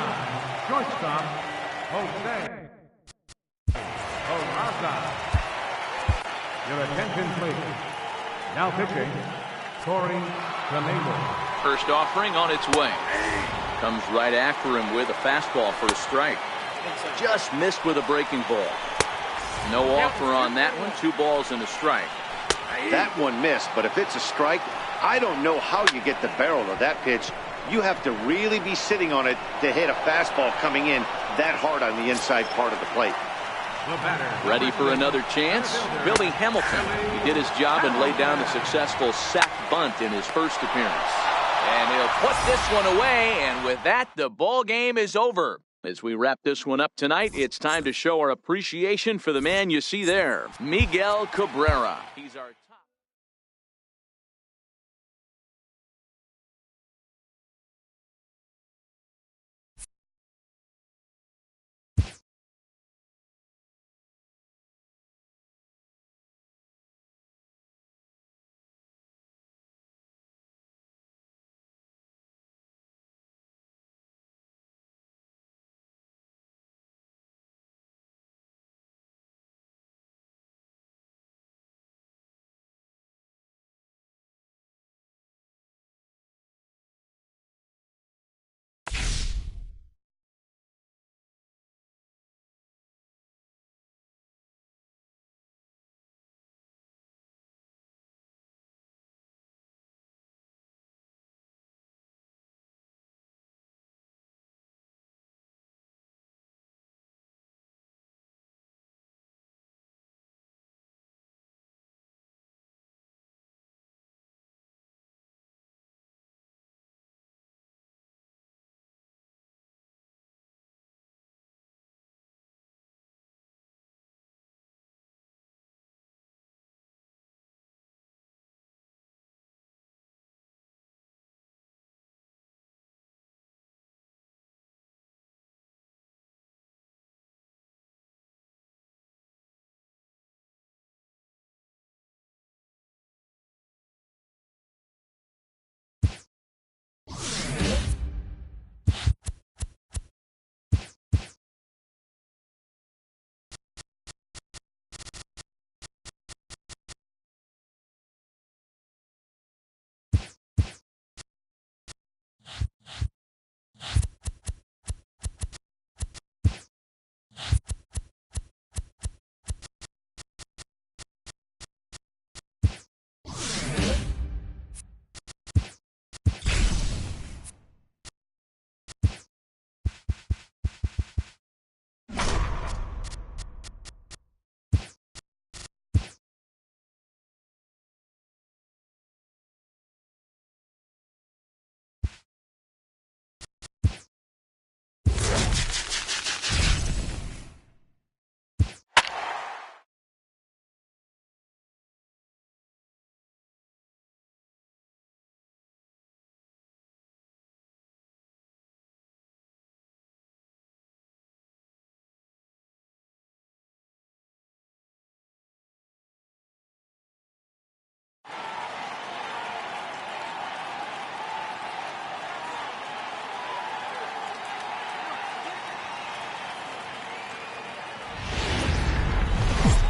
Shortstop, Jose Peraza. Your attention, please. Now pitching, Corey Canelo. First offering on its way. Comes right after him with a fastball for a strike. Just missed with a breaking ball. No offer on that one. 2 balls and a strike. That one missed, but if it's a strike, I don't know how you get the barrel of that pitch. You have to really be sitting on it to hit a fastball coming in that hard on the inside part of the plate. Ready for another chance? Billy Hamilton. He did his job and laid down a successful sac bunt in his first appearance. And he'll put this one away, and with that, the ball game is over. As we wrap this one up tonight, it's time to show our appreciation for the man you see there, Miguel Cabrera. He's our top.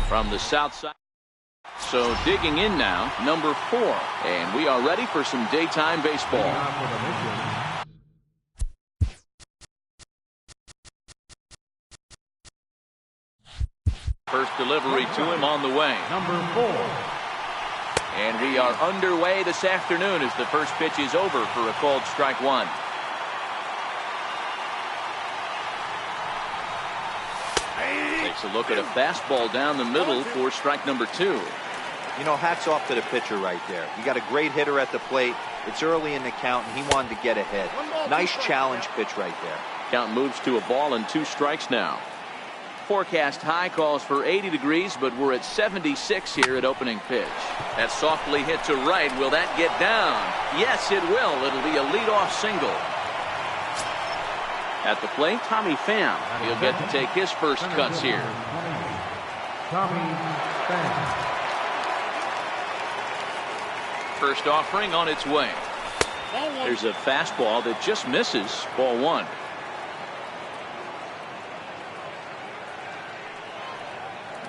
From the south side. So digging in now, number 4. And we are ready for some daytime baseball. First delivery to him on the way. Number 4. And we are underway this afternoon as the first pitch is over for a called strike one. Takes a look at a fastball down the middle for strike number 2. You know, hats off to the pitcher right there. You got a great hitter at the plate. It's early in the count, and he wanted to get ahead. Nice challenge pitch right there. Count moves to a ball and 2 strikes now. Forecast high calls for 80 degrees, but we're at 76 here at opening pitch. That softly hit to right. Will that get down? Yes, it will. It'll be a leadoff single. At the plate, Tommy Pham. He'll get to take his first cuts here. Tommy Pham. First offering on its way. There's a fastball that just misses. Ball 1.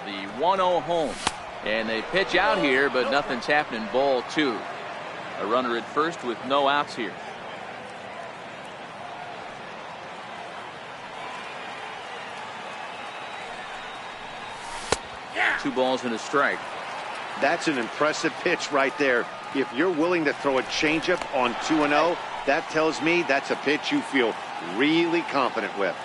The 1-0 home. And they pitch out here, but nothing's happening. Ball 2. A runner at first with no outs here. Yeah. 2 balls and a strike. That's an impressive pitch right there. If you're willing to throw a changeup on 2-0, that tells me that's a pitch you feel really confident with.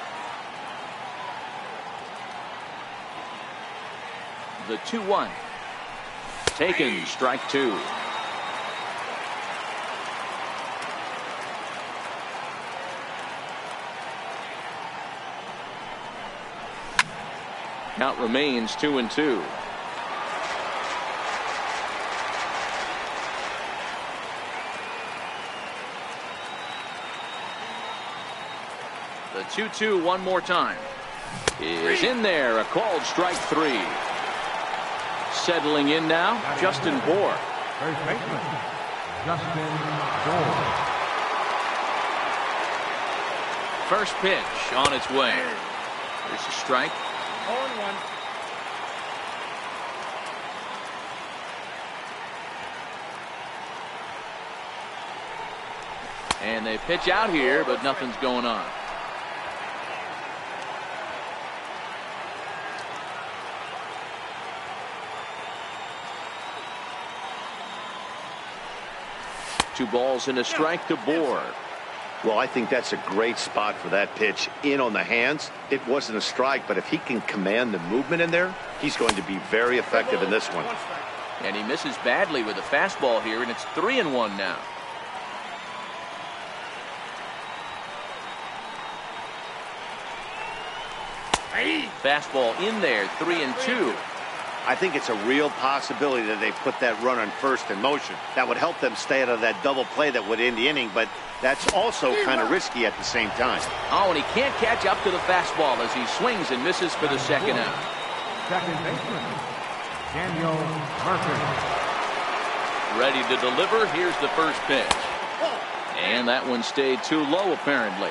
The 2-1. Taken, strike 2. Count remains 2-2. The 2-2 one more time. Is in there. A called strike 3. Settling in now, Justin Bohr. First baseman, Justin Bohr. First pitch on its way. There's a strike. 0-1. And they pitch out here, but nothing's going on. Two balls and a strike to Bohr. Well, I think that's a great spot for that pitch. In on the hands. It wasn't a strike, but if he can command the movement in there, he's going to be very effective in this one. And he misses badly with a fastball here, and it's 3-1 now. Fastball in there, 3-2. I think it's a real possibility that they put that run on first in motion. That would help them stay out of that double play that would end the inning, but that's also kind of risky at the same time. Oh, and he can't catch up to the fastball as he swings and misses for the second out. Second baseman, Daniel Murphy. Ready to deliver. Here's the first pitch. And that one stayed too low, apparently.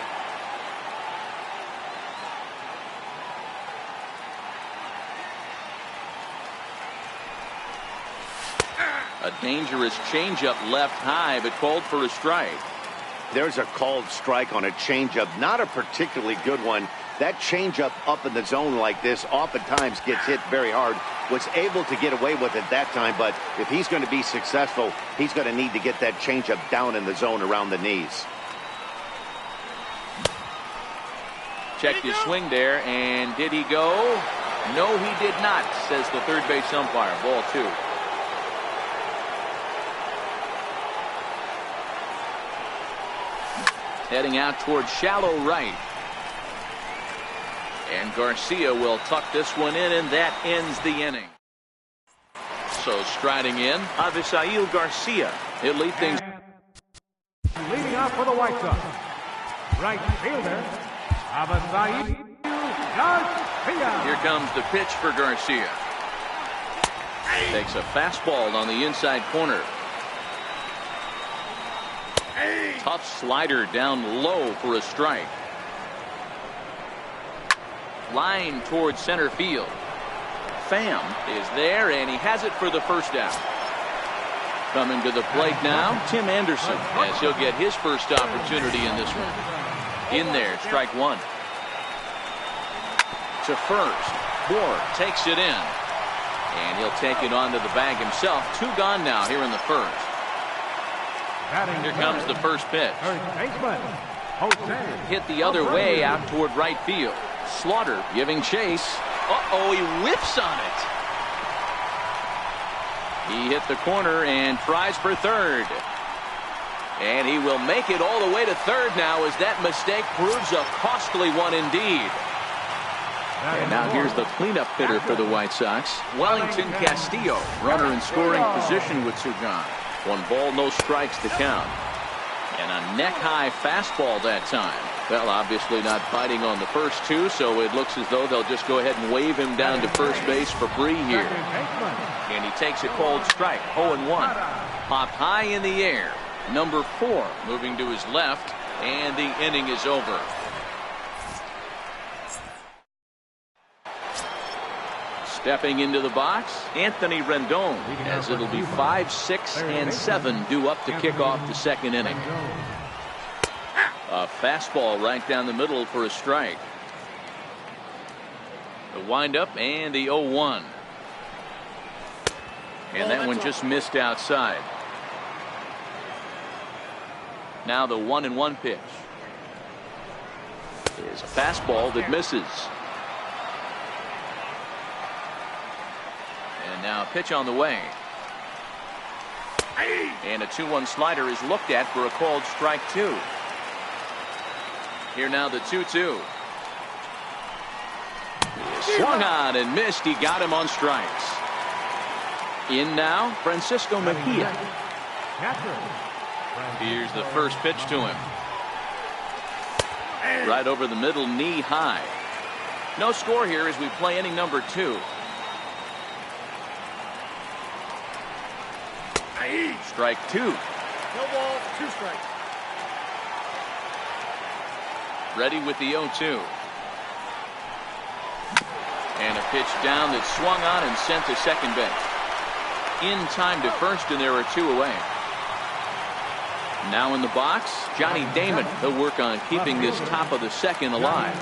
A dangerous changeup left high, but called for a strike. There's a called strike on a changeup, not a particularly good one. That changeup up in the zone like this oftentimes gets hit very hard. Was able to get away with it that time, but if he's going to be successful, he's going to need to get that changeup down in the zone around the knees. Checked his swing there, and did he go? No, he did not, says the third base umpire. Ball 2. Heading out towards shallow right. And Garcia will tuck this one in, and that ends the inning. So striding in, Avisail Garcia. He'll lead things. And leading off for the White Sox, right fielder, Avisail Garcia. Here comes the pitch for Garcia. Takes a fastball on the inside corner. Tough slider down low for a strike. Line towards center field. Pham is there, and he has it for the first out. Coming to the plate now, Tim Anderson, as he'll get his first opportunity in this one. In there, strike 1. To first. Bohr takes it in. And he'll take it onto the bag himself. 2 gone now here in the first. Here comes the first pitch. First baseman, Jose. Hit the other way out toward right field. Slaughter giving chase. Uh-oh, he whiffs on it. He hit the corner and tries for third. And he will make it all the way to third now, as that mistake proves a costly one indeed. And now here's the cleanup hitter for the White Sox, Wellington Castillo. Runner in scoring position with 2 gone. 1 ball, no strikes to count. And a neck-high fastball that time. Well, obviously not biting on the first 2, so it looks as though they'll just go ahead and wave him down to first base for free here. And he takes a called strike, 0-1. Popped high in the air. Number 4 moving to his left, and the inning is over. Stepping into the box, Anthony Rendon, as it'll be 5, 6, and 7 due up to kick off the second inning. A fastball right down the middle for a strike. The windup and the 0-1. And that one just missed outside. Now the 1-1 pitch is a fastball that misses. And now a pitch on the way. And a 2-1 slider is looked at for a called strike 2. Here now the 2-2. Swung on and missed. He got him on strikes. In now, Francisco Mejia. Here's the first pitch to him. Right over the middle, knee high. No score here as we play inning number 2. Strike 2. No ball, 2 strikes. Ready with the 0-2. And a pitch down that swung on and sent to second base. In time to first, and there are 2 away. Now in the box, Johnny Damon. He'll work on keeping this top of the second alive.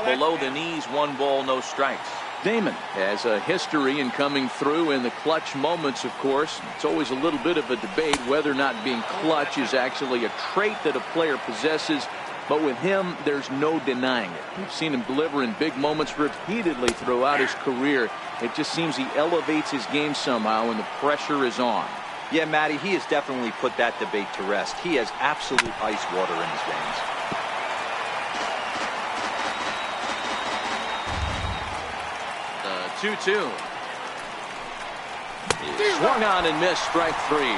Below the knees, 1 ball, no strikes. Damon has a history in coming through in the clutch moments, of course. It's always a little bit of a debate whether or not being clutch is actually a trait that a player possesses. But with him, there's no denying it. We've seen him deliver in big moments repeatedly throughout his career. It just seems he elevates his game somehow when the pressure is on. Yeah, Matty, he has definitely put that debate to rest. He has absolute ice water in his veins. The 2-2. Swung on and missed. Strike 3.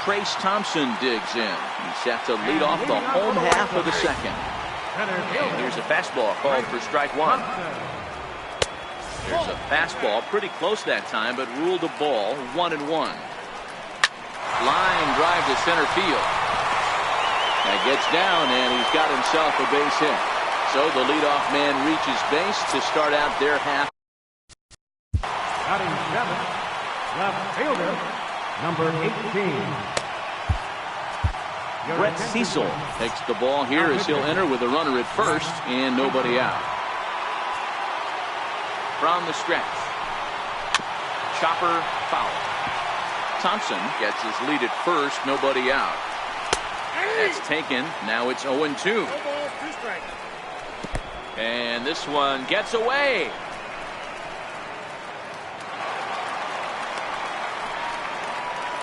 Trace Thompson digs in. He's set to lead off the home half of the second. And here's a fastball called for strike 1. There's a fastball pretty close that time, but ruled a ball, 1-1. Line drive to center field. That gets down, and he's got himself a base hit. So the leadoff man reaches base to start out their half. Batting 7th, left fielder, number 18. Brett Cecil takes the ball here as he'll enter with a runner at first and nobody out. From the stretch. Chopper foul. Thompson gets his lead at first, nobody out. That's taken. Now it's 0-2. No balls, 2 strikes. And this one gets away.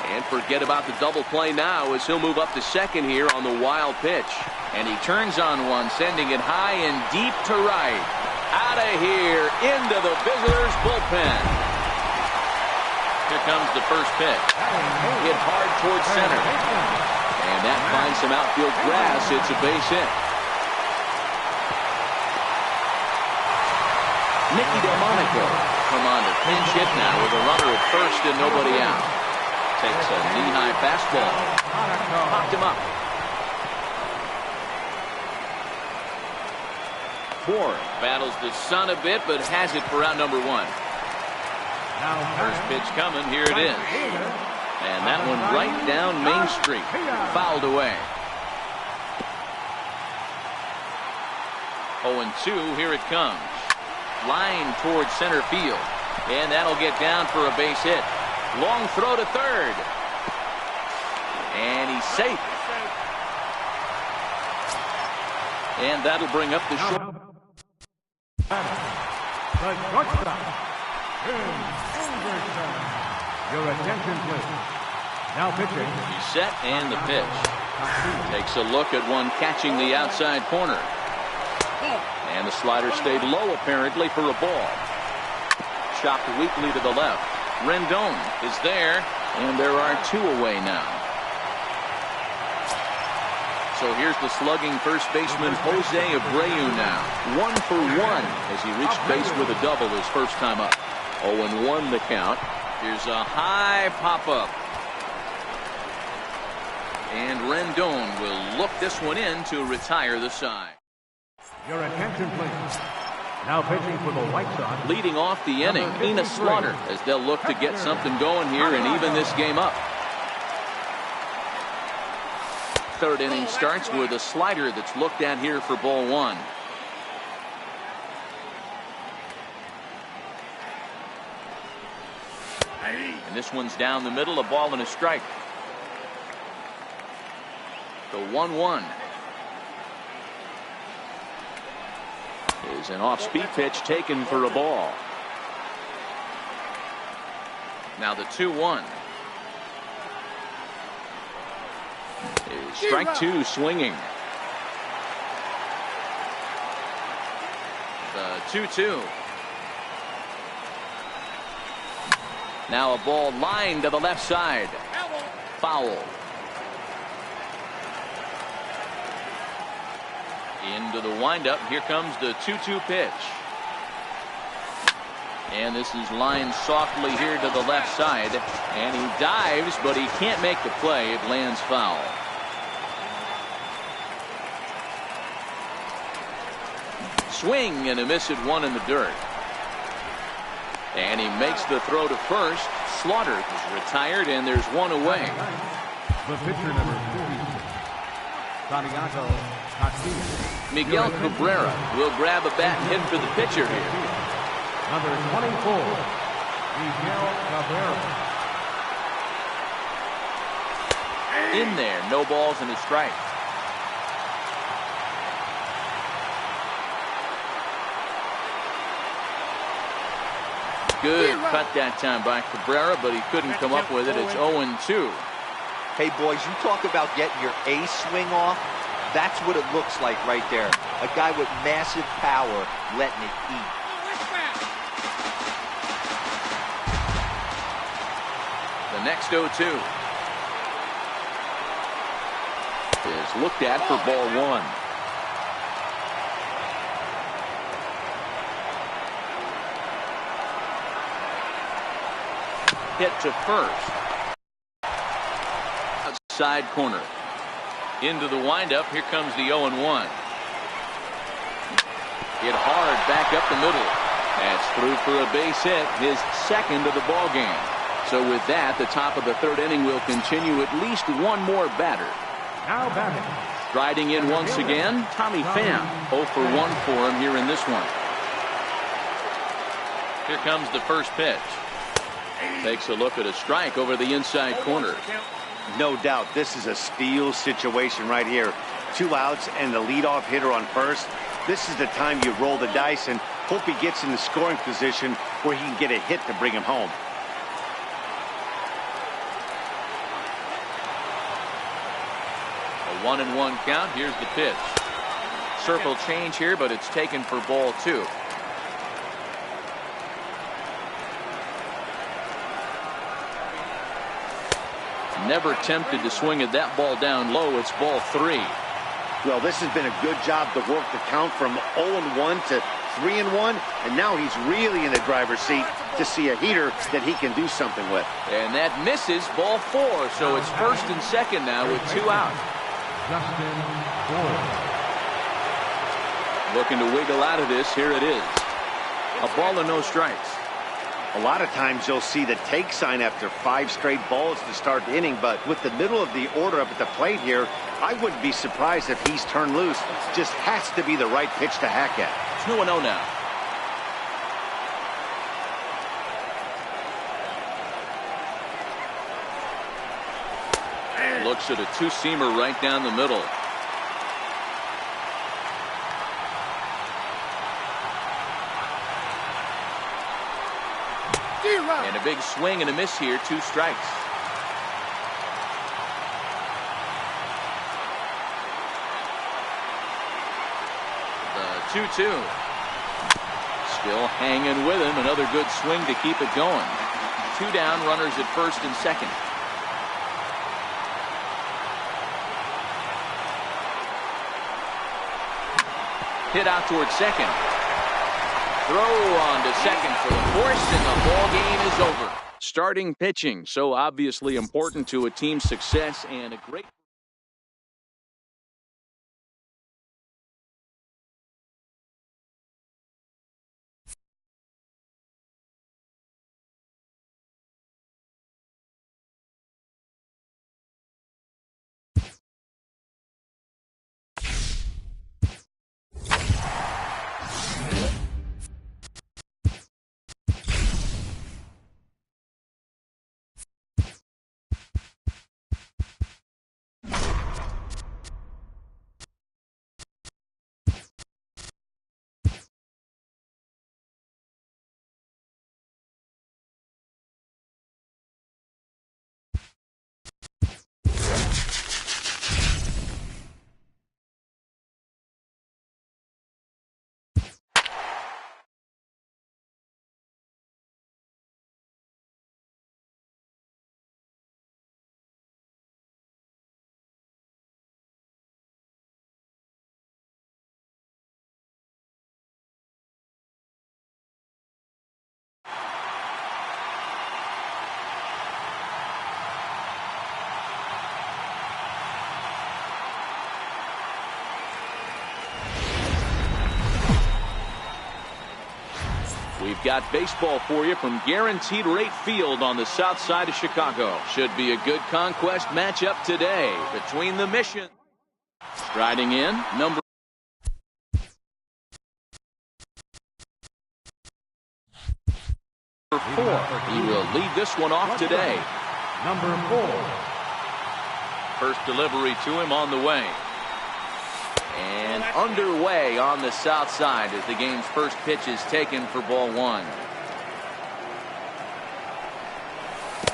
And forget about the double play now as he'll move up to second here on the wild pitch. And he turns on one, sending it high and deep to right. Out of here, into the visitors' bullpen. Here comes the first pitch. Hit hard towards center. And that finds some outfield grass. It's a base hit. Nicky Delmonico come on to pinch hit now with a runner at first and nobody out. Takes a knee-high fastball. Popped him up. Ford battles the sun a bit, but has it for out number 1. First pitch coming. Here it is. And that one right down Main Street. Fouled away. 0-2. Here it comes. Line towards center field. And that'll get down for a base hit. Long throw to third. And he's safe. And that'll bring up the short. The shortstop, BraydenBurtch. Your attention, please. Now pitching. He's set and the pitch. Takes a look at one catching the outside corner. And the slider stayed low apparently for a ball. Chopped weakly to the left. Rendon is there, and there are 2 away now. So here's the slugging first baseman Jose Abreu now. 1 for 1 as he reached base with a double his first time up. 0-1 the count. Here's a high pop-up. And Rendon will look this one in to retire the side. Your attention, please. Now pitching for the White Sox. Leading off the inning, Enos Slaughter, as they'll look to get something going here and even this game up. Third inning starts with a slider that's looked at here for ball 1. And this one's down the middle, a ball and a strike. The 1-1. Is an off-speed pitch taken for a ball. Now the 2-1. Strike two swinging. The 2-2. Now a ball lined to the left side. Foul. Into the windup. Here comes the 2-2 pitch. And this is lined softly here to the left side. And he dives, but he can't make the play. It lands foul. Swing and a miss at one in the dirt. And he makes the throw to first. Slaughter is retired, and there's one away. The pitcher, number 40, Santiago Castillo. Miguel Cabrera will grab a bat and hit for the pitcher here. Number 24, Miguel Cabrera. In there, no balls and a strike. Good cut that time by Cabrera, but he couldn't come up with it. It's 0-2. Hey, boys, you talk about getting your A swing off. That's what it looks like right there. A guy with massive power letting it eat. The next 0-2 is looked at for ball one. Hit to first. Outside corner. Into the windup. Here comes the 0-1. Hit hard back up the middle. That's through for a base hit. His second of the ball game. So with that, the top of the third inning will continue at least one more batter. Now batting. Striding in once again, Tommy Pham. 0 for 1 for him here in this one. Here comes the first pitch. Takes a look at a strike over the inside corner. No doubt this is a steal situation right here. 2 outs and the leadoff hitter on first. This is the time you roll the dice and hope he gets in the scoring position where he can get a hit to bring him home. A 1-1 count. Here's the pitch. Circle change here, but it's taken for ball two. Never tempted to swing at that ball down low. It's ball three. Well, this has been a good job to work the count from 0-1 to 3-1, and now he's really in the driver's seat to see a heater that he can do something with. And that misses ball four, so it's first and second now with 2 out. Justin Ford. Looking to wiggle out of this. Here it is. A ball and no strikes. A lot of times you'll see the take sign after 5 straight balls to start the inning, but with the middle of the order up at the plate here, I wouldn't be surprised if he's turned loose. Just has to be the right pitch to hack at. It's 2-0 now. Looks at a two-seamer right down the middle. And a big swing and a miss here. 2 strikes. The 2-2. Still hanging with him. Another good swing to keep it going. 2 down, runners at first and second. Hit out towards second. Throw on to second for the force, and the ball game is over. Starting pitching, so obviously important to a team's success, and a great We've got baseball for you from Guaranteed Rate Field on the south side of Chicago. Should be a good conquest matchup today between the Mission. Striding in, number 4. He will lead this one off today. Number 4. First delivery to him on the way. And underway on the south side as the game's first pitch is taken for ball 1.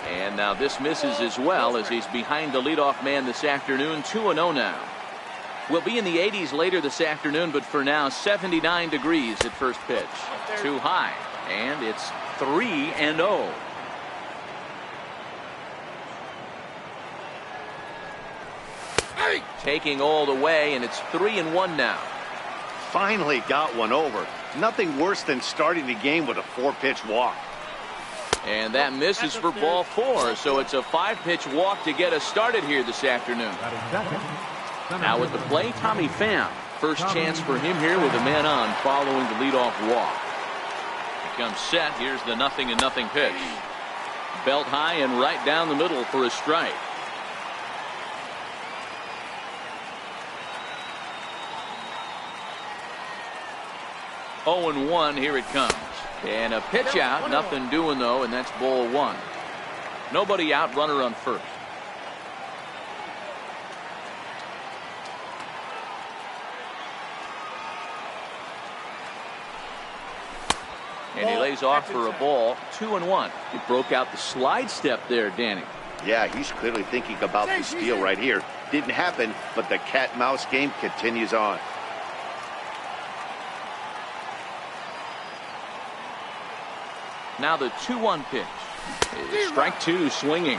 And now this misses as well as he's behind the leadoff man this afternoon. 2-0 now. We'll be in the 80s later this afternoon, but for now 79 degrees at first pitch. Too high. And it's 3-0. Taking all the way, and it's 3-1 now. Finally got one over. Nothing worse than starting the game with a 4-pitch walk. And that misses for ball 4, so it's a 5-pitch walk to get us started here this afternoon. Now at the plate, Tommy Pham. First chance for him here with a man on following the leadoff walk. He comes set. Here's the 0-0 pitch. Belt high and right down the middle for a strike. Oh, 0-1, here it comes. And a pitch out, nothing doing though, and that's ball 1. Nobody out, runner on first. And he lays off for a ball. 2-1. He broke out the slide step there, Danny. Yeah, he's clearly thinking about the steal right here. Didn't happen, but the cat-mouse game continues on. Now the 2-1 pitch. Strike 2 swinging.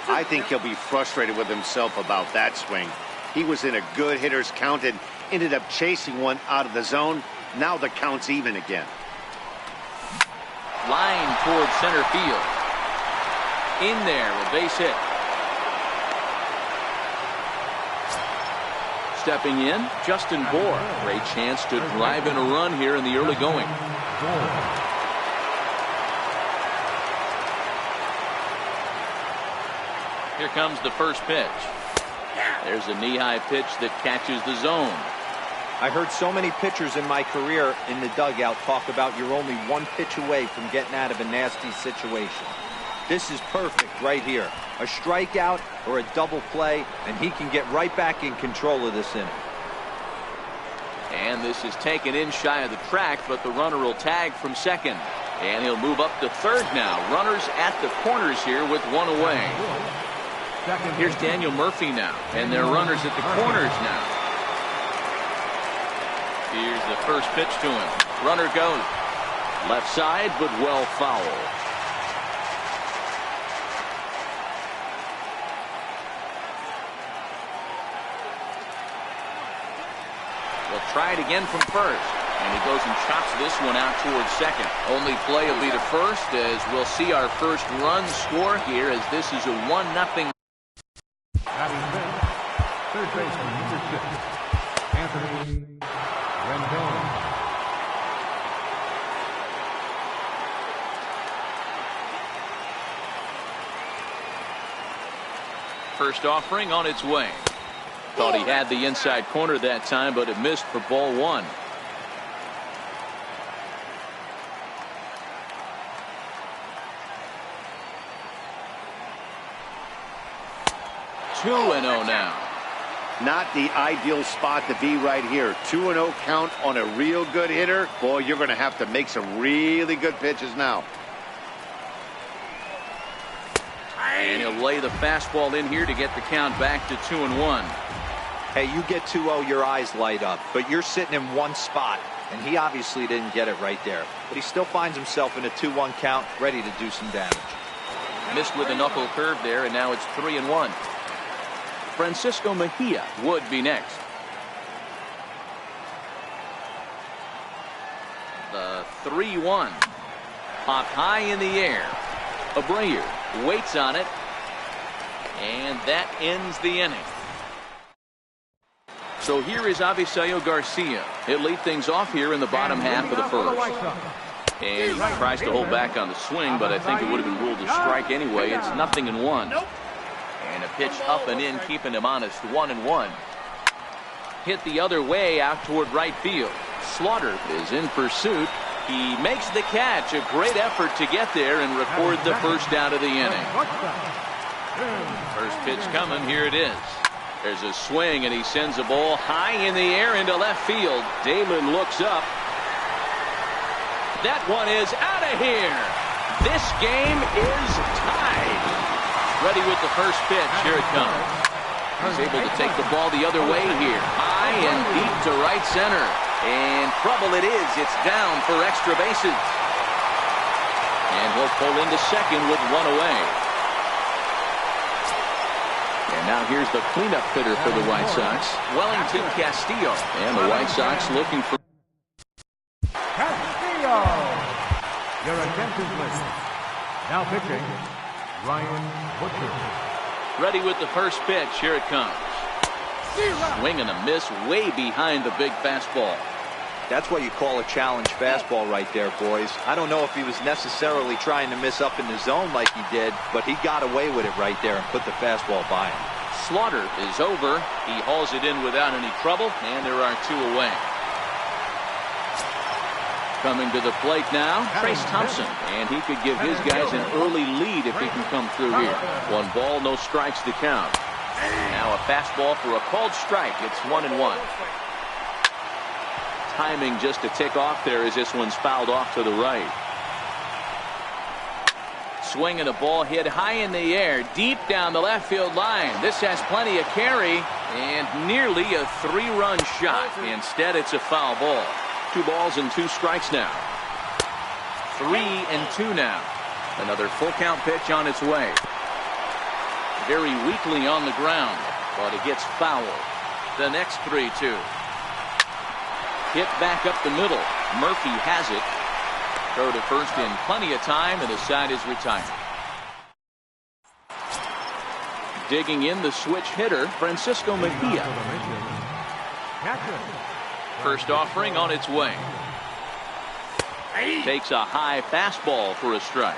I think he'll be frustrated with himself about that swing. He was in a good hitter's count and ended up chasing one out of the zone. Now the count's even again. Line towards center field. In there, a base hit. Stepping in, Justin Bour. Great chance to drive in a run here in the early going. Here comes the first pitch. There's a knee-high pitch that catches the zone. I heard so many pitchers in my career in the dugout talk about you're only one pitch away from getting out of a nasty situation. This is perfect right here. A strikeout or a double play, and he can get right back in control of this inning. And this is taken in shy of the track, but the runner will tag from second. And he'll move up to third now. Runners at the corners here with one away. Here's Daniel Murphy now, and their runners at the corners now. Here's the first pitch to him. Runner goes left side, but well foul. We'll try it again from first. And he goes and chops this one out towards second. Only play will be to first as we'll see our first run score here as this is a 1-0. Third baseman, number 6, Anthony Rendon. First offering on its way. Thought he had the inside corner that time, but it missed for ball 1. Two 2-0 now. Not the ideal spot to be right here. 2-0 count on a real good hitter. Boy, you're going to have to make some really good pitches now. And he'll lay the fastball in here to get the count back to 2-1. Hey, you get 2-0, your eyes light up, but you're sitting in one spot, and he obviously didn't get it right there. But he still finds himself in a 2-1 count, ready to do some damage. Missed with a knuckle curve there, and now it's 3-1. Francisco Mejia would be next. The 3-1. Popped high in the air. Abreu waits on it. And that ends the inning. So here is Avisaíl Garcia. He'll lead things off here in the bottom half of the first. And he tries to hold back on the swing, but I think it would have been ruled a strike anyway. It's 0-1. And a pitch up and in, keeping him honest. 1-1. Hit the other way out toward right field. Slaughter is in pursuit. He makes the catch. A great effort to get there and record the first out of the inning. First pitch coming. Here it is. There's a swing, and he sends a ball high in the air into left field. Damon looks up. That one is out of here. This game is tied. Ready with the first pitch. Here it comes. He's able to take the ball the other way here. High and deep to right center. And trouble it is. It's down for extra bases. And he'll pull into second with one away. And now here's the cleanup hitter for the White Sox, Wellington Castillo. And the White Sox looking for Castillo. Your attention, please. Now pitching, BraydenBurtch. ready with the first pitch. Here it comes. Swing and a miss way behind the big fastball. That's what you call a challenge fastball right there, boys. I don't know if he was necessarily trying to miss up in the zone like he did, but he got away with it right there and put the fastball by him. Slaughter is over. He hauls it in without any trouble, and there are two away. Coming to the plate now, Trace Thompson, and he could give his guys an early lead if he can come through here. 1 ball, no strikes to count. Now a fastball for a called strike. It's 1-1. Timing just to tick off there as this one's fouled off to the right. Swing and a ball hit high in the air, deep down the left field line. This has plenty of carry and nearly a 3-run shot. Instead, it's a foul ball. 2 balls and 2 strikes now. 3-2 now. Another full count pitch on its way. Very weakly on the ground, but it gets fouled. The next 3-2. Hit back up the middle. Murphy has it. Throw to first in plenty of time, and the side is retired. Digging in the switch hitter, Francisco Mejia. First offering on its way. Takes a high fastball for a strike.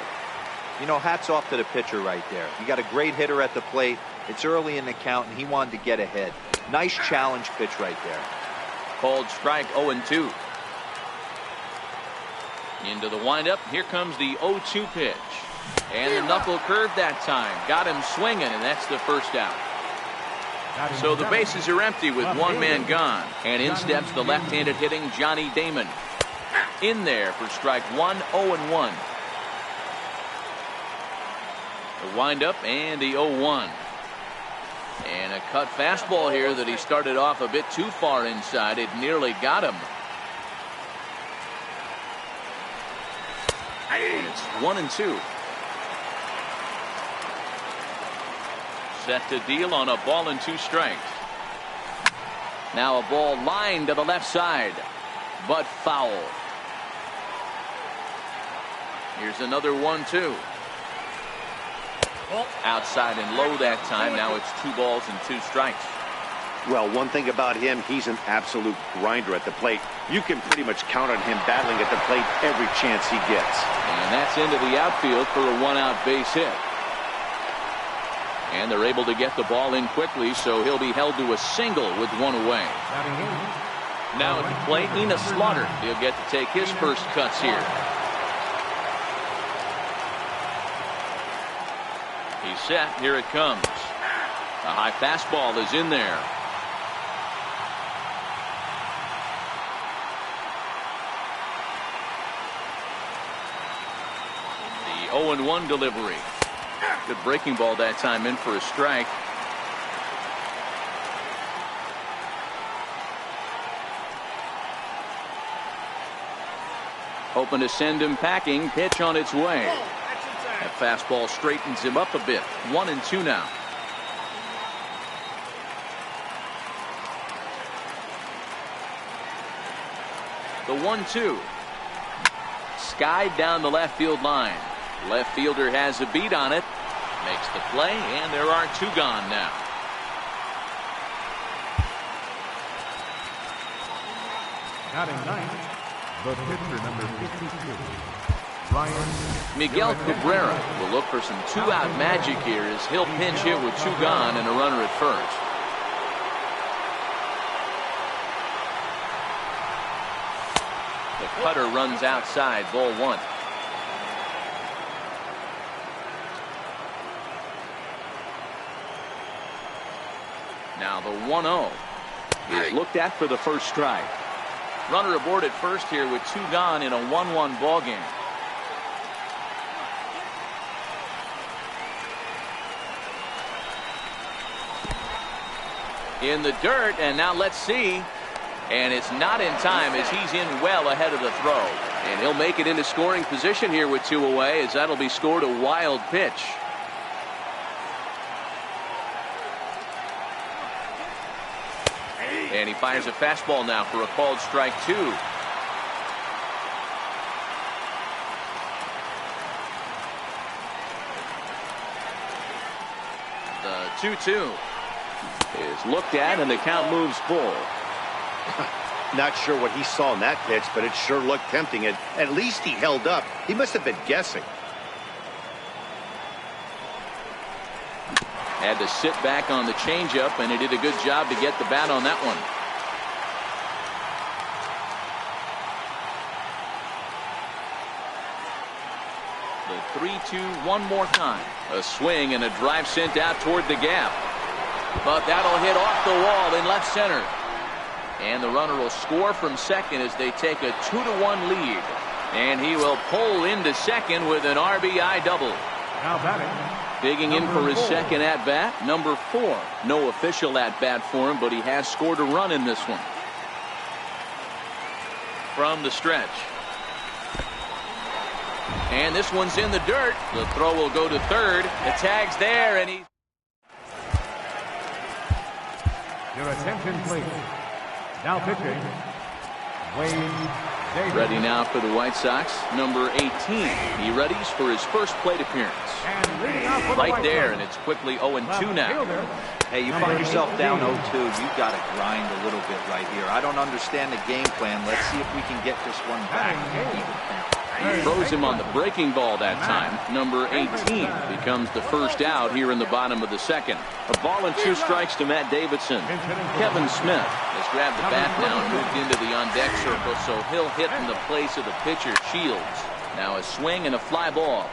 You know, hats off to the pitcher right there. You got a great hitter at the plate. It's early in the count, and he wanted to get ahead. Nice challenge pitch right there. Called strike. 0-2. Into the windup. Here comes the 0-2 pitch. And the knuckle curve that time. Got him swinging, and that's the first out. So the bases are empty with 1 man gone. And in steps the left-handed hitting Johnny Damon. In there for strike 1. 0-1. The windup and the 0-1. And a cut fastball here that he started off a bit too far inside. It nearly got him. And it's 1-2. Set to deal on a ball and 2 strikes. Now a ball lined to the left side, but foul. Here's another 1-2. Outside and low that time. Now it's 2 balls and 2 strikes. Well, one thing about him, he's an absolute grinder at the plate. You can pretty much count on him battling at the plate every chance he gets. And that's into the outfield for a 1-out base hit. And they're able to get the ball in quickly, so he'll be held to a single with 1 away. Now at the plate, Enos Slaughter. He'll get to take his first cuts here. He's set. Here it comes. A high fastball is in there. The 0-1 delivery. Good breaking ball that time, in for a strike. Hoping to send him packing. Pitch on its way. That fastball straightens him up a bit. 1-2 now. The 1-2. Skied down the left field line. Left fielder has a beat on it. Makes the play, and there are 2 gone now. Batting 9th, The pitcher, number 52, Ryan. Miguel Cabrera will look for some two-out magic here as he'll pinch hit with two gone and a runner at first. The cutter runs outside, ball one. Now the 1-0 is looked at for the first strike. Runner aboard at first here with two gone in a 1-1 ball game. In the dirt, and now let's see. And it's not in time as he's in well ahead of the throw. And he'll make it into scoring position here with two away as that'll be scored a wild pitch. And he fires a fastball now for a called strike two. The 2-2 is looked at and the count moves full. Not sure what he saw in that pitch, but it sure looked tempting. At least he held up. He must have been guessing. Had to sit back on the changeup, and he did a good job to get the bat on that one. The 3-2 one more time. A swing and a drive sent out toward the gap. But that'll hit off the wall in left center. And the runner will score from second as they take a 2-1 lead. And he will pull into second with an RBI double. Now batting. Digging in for his second at-bat, number 4. No official at-bat for him, but he has scored a run in this one. From the stretch. And this one's in the dirt. The throw will go to third. The tag's there, and he... Your attention, please. Now pitching, Wayne Davis. Ready now for the White Sox, number 18. He readies for his first plate appearance. And leading off for the Right White there, Sox. and it's quickly 0-2 now. Hey, you find yourself down 0-2. You've got to grind a little bit right here. I don't understand the game plan. Let's see if we can get this one back. He throws him on the breaking ball that time. Number 18 becomes the first out here in the bottom of the second. A ball and 2 strikes to Matt Davidson. Kevin Smith has grabbed the bat now and moved into the on-deck circle, so he'll hit in the place of the pitcher, Shields. Now a swing and a fly ball.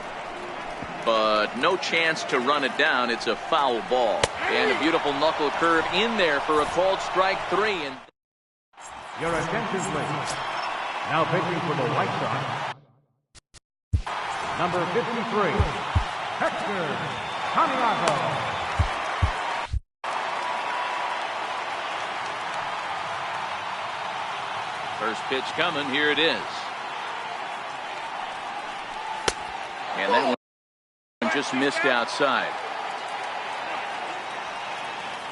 But no chance to run it down. It's a foul ball. And a beautiful knuckle curve in there for a called strike 3. And Your attention, please. Now pitching for the White Sox, number 53, Hector Caniago. first pitch coming. Here it is. And that one just missed outside.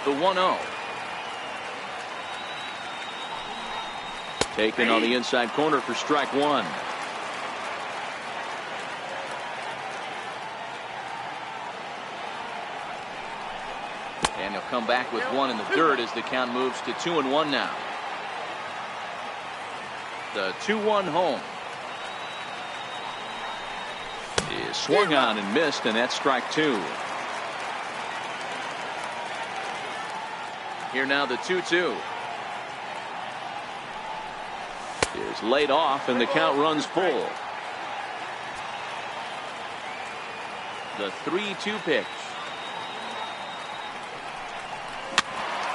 The 1-0. Taken on the inside corner for strike one. And he'll come back with one in the dirt as the count moves to 2-1 now. The 2-1 home is swung on and missed, and that's strike two. Here now the 2-2. Is laid off, and the count runs full. The 3-2 pitch.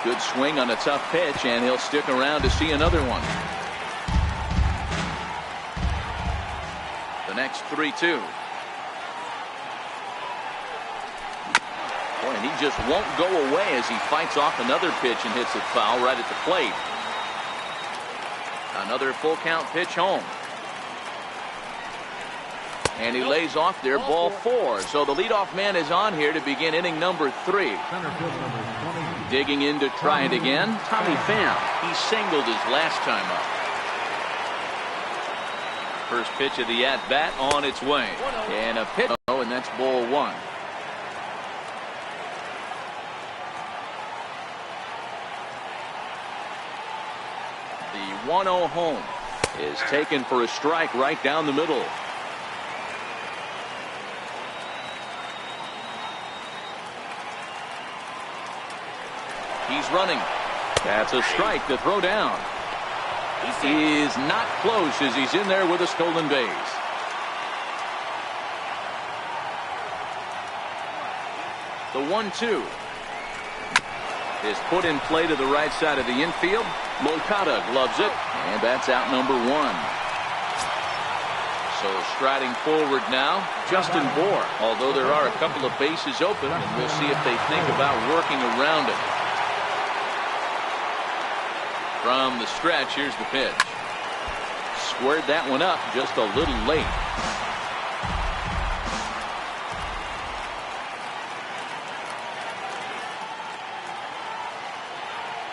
Good swing on a tough pitch, and he'll stick around to see another one. The next 3-2. Boy, and he just won't go away as he fights off another pitch and hits it foul right at the plate. Another full count pitch home. And he lays off there, ball four. So the leadoff man is on here to begin inning number 3. Digging in to try it again, Tommy Pham. He singled his last time up. First pitch of the at-bat on its way. And a pitch. Oh, and that's ball one. The 1-0 home is taken for a strike right down the middle. He's running. That's a strike to throw down. He is not close as he's in there with a stolen base. The 1-2 is put in play to the right side of the infield. Moncada gloves it, and that's out number 1. So striding forward now, Justin Bour. Although there are a couple of bases open, and we'll see if they think about working around it. From the stretch, here's the pitch. Squared that one up just a little late.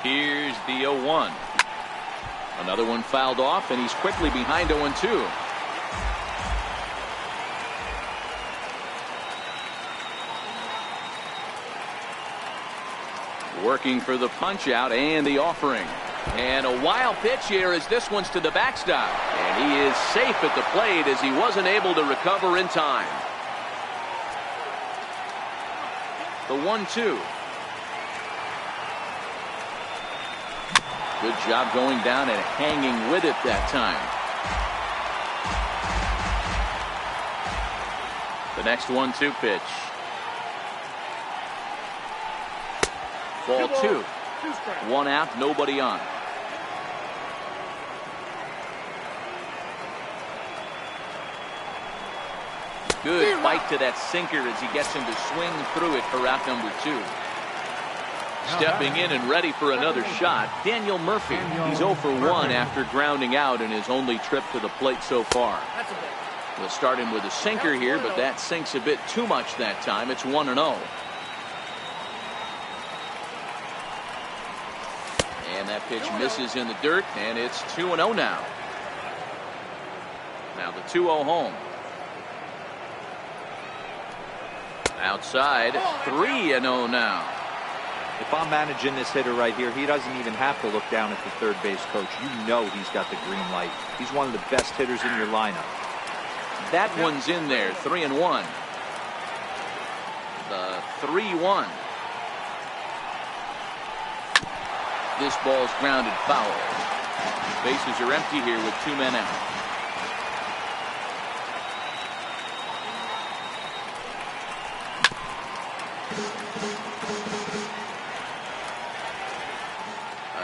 Here's the 0-1. Another one fouled off, and he's quickly behind 0-2. Working for the punch out and the offering. And a wild pitch here as this one's to the backstop. And he is safe at the plate as he wasn't able to recover in time. The 1-2. Good job going down and hanging with it that time. The next 1-2 pitch. Ball 2. 1 out, nobody on. Good bite to that sinker as he gets him to swing through it for out number 2. Stepping in and ready for another shot, Daniel Murphy. He's 0 for 1 after grounding out in his only trip to the plate so far. We'll start him with a sinker here, but that sinks a bit too much that time. It's 1-0. And that pitch misses in the dirt, and it's 2-0 now. Now the 2-0 home. Outside, 3-0 now. If I'm managing this hitter right here, he doesn't even have to look down at the third base coach. You know he's got the green light. He's one of the best hitters in your lineup. That one's in there, 3-1. The 3-1. This ball's grounded foul. Bases are empty here with 2 men out.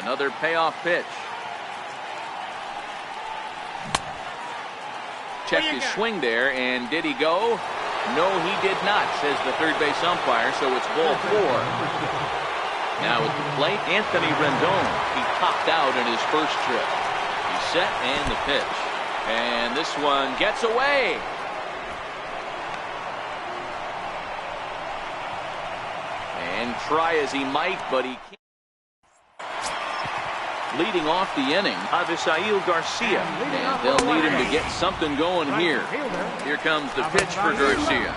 Another payoff pitch. Checked his swing there, and did he go? No, he did not, says the third base umpire, so it's ball 4. Now at the plate, Anthony Rendon. He popped out in his first trip. He's set and the pitch. And this one gets away. And try as he might, but he can't. Leading off the inning, Avisail Garcia. And they'll need him to get something going here. Here comes the pitch for Garcia.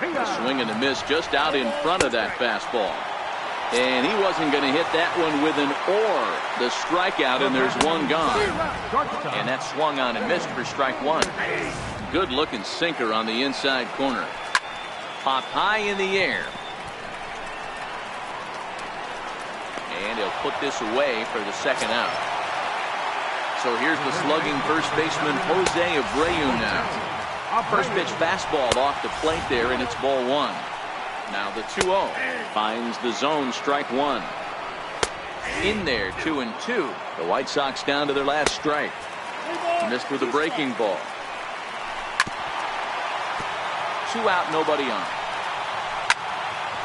A swing and a miss just out in front of that fastball. And he wasn't going to hit that one with an or. The strikeout, and there's one gone. And that swung on and missed for strike 1. Good looking sinker on the inside corner. Popped high in the air. And he'll put this away for the second out. So here's the slugging first baseman Jose Abreu now. First pitch fastball off the plate there, and it's ball 1. Now the 2-0 finds the zone, strike 1. In there, 2-2. The White Sox down to their last strike. Missed with a breaking ball. 2 out, nobody on.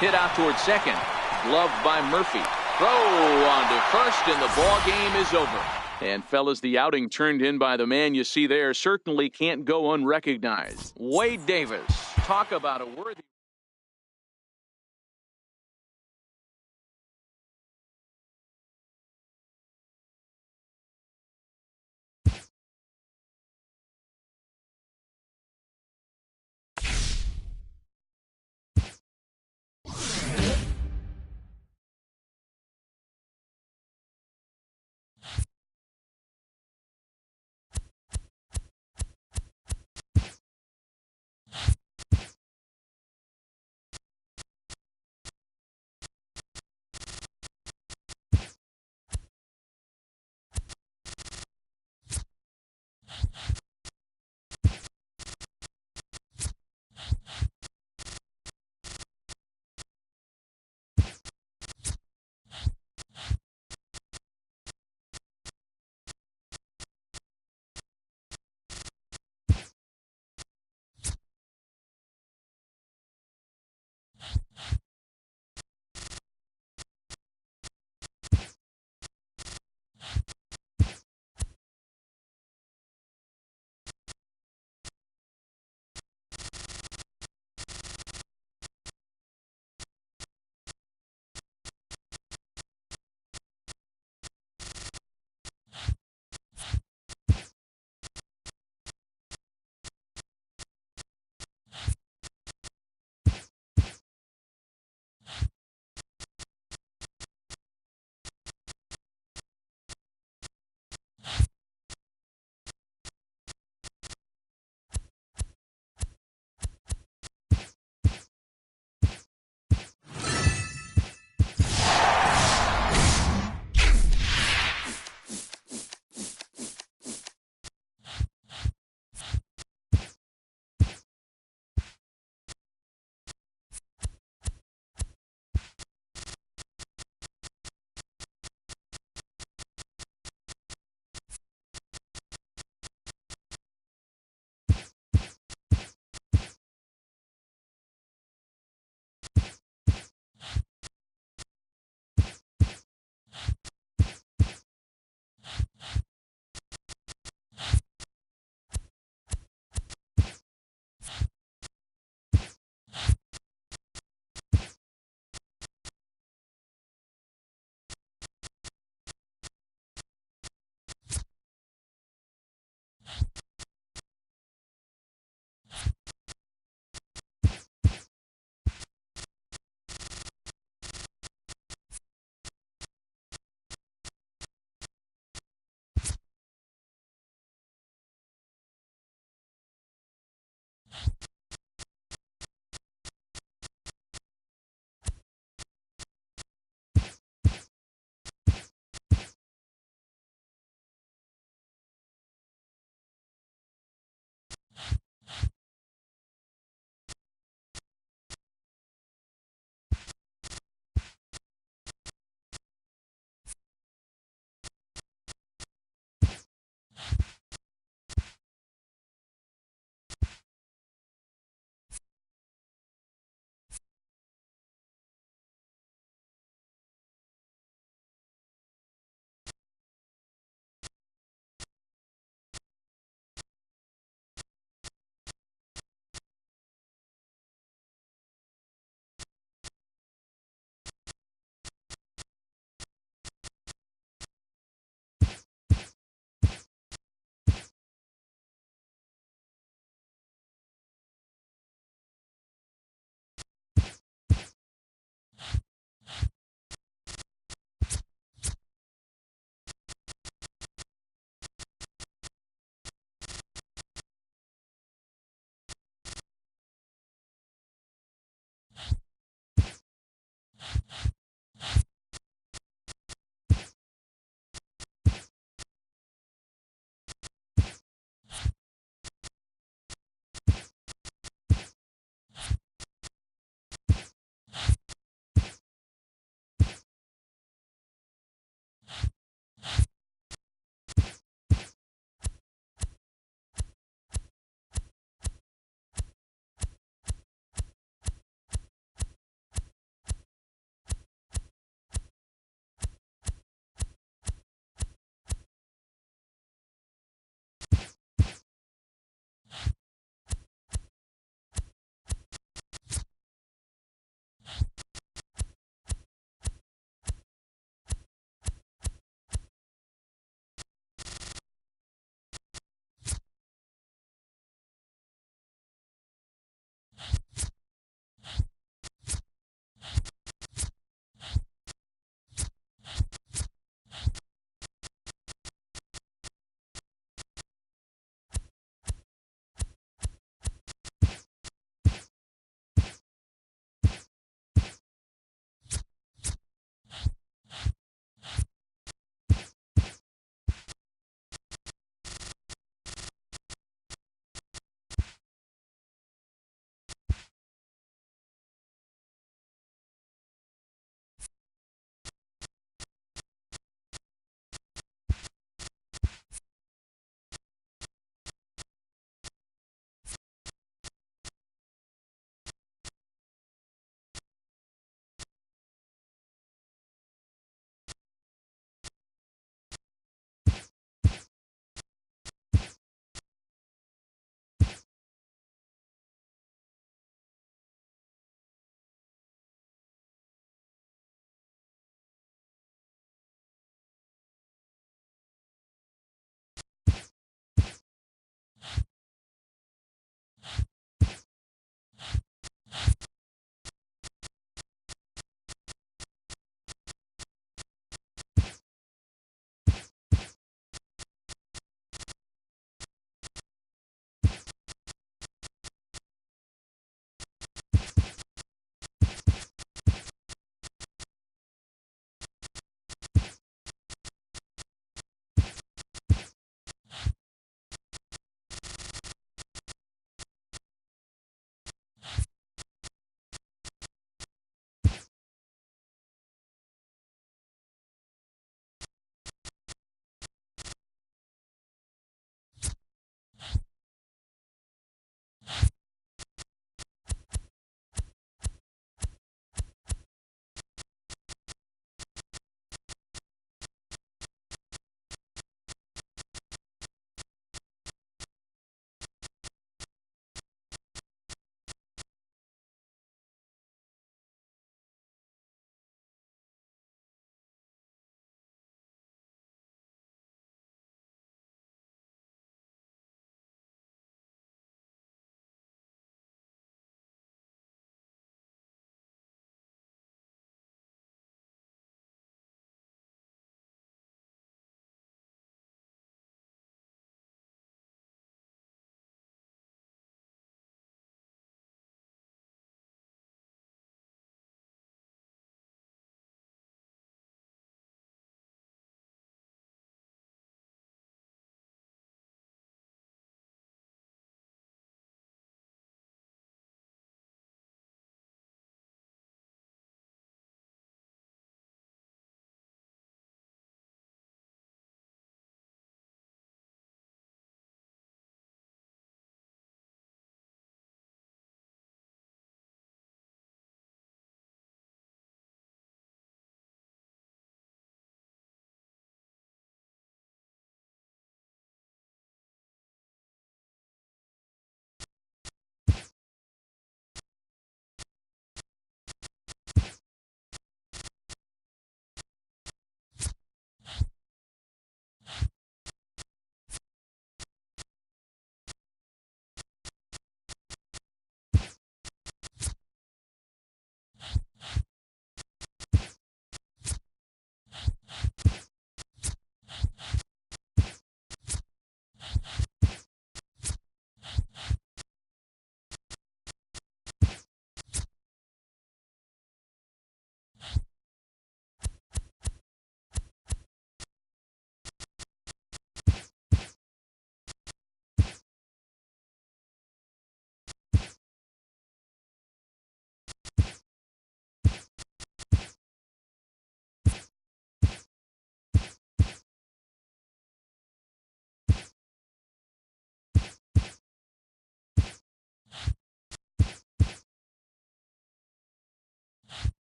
Hit out towards second. Gloved by Murphy. Throw on to first, and the ball game is over. And fellas, the outing turned in by the man you see there certainly can't go unrecognized. Wade Davis. Talk about a worthy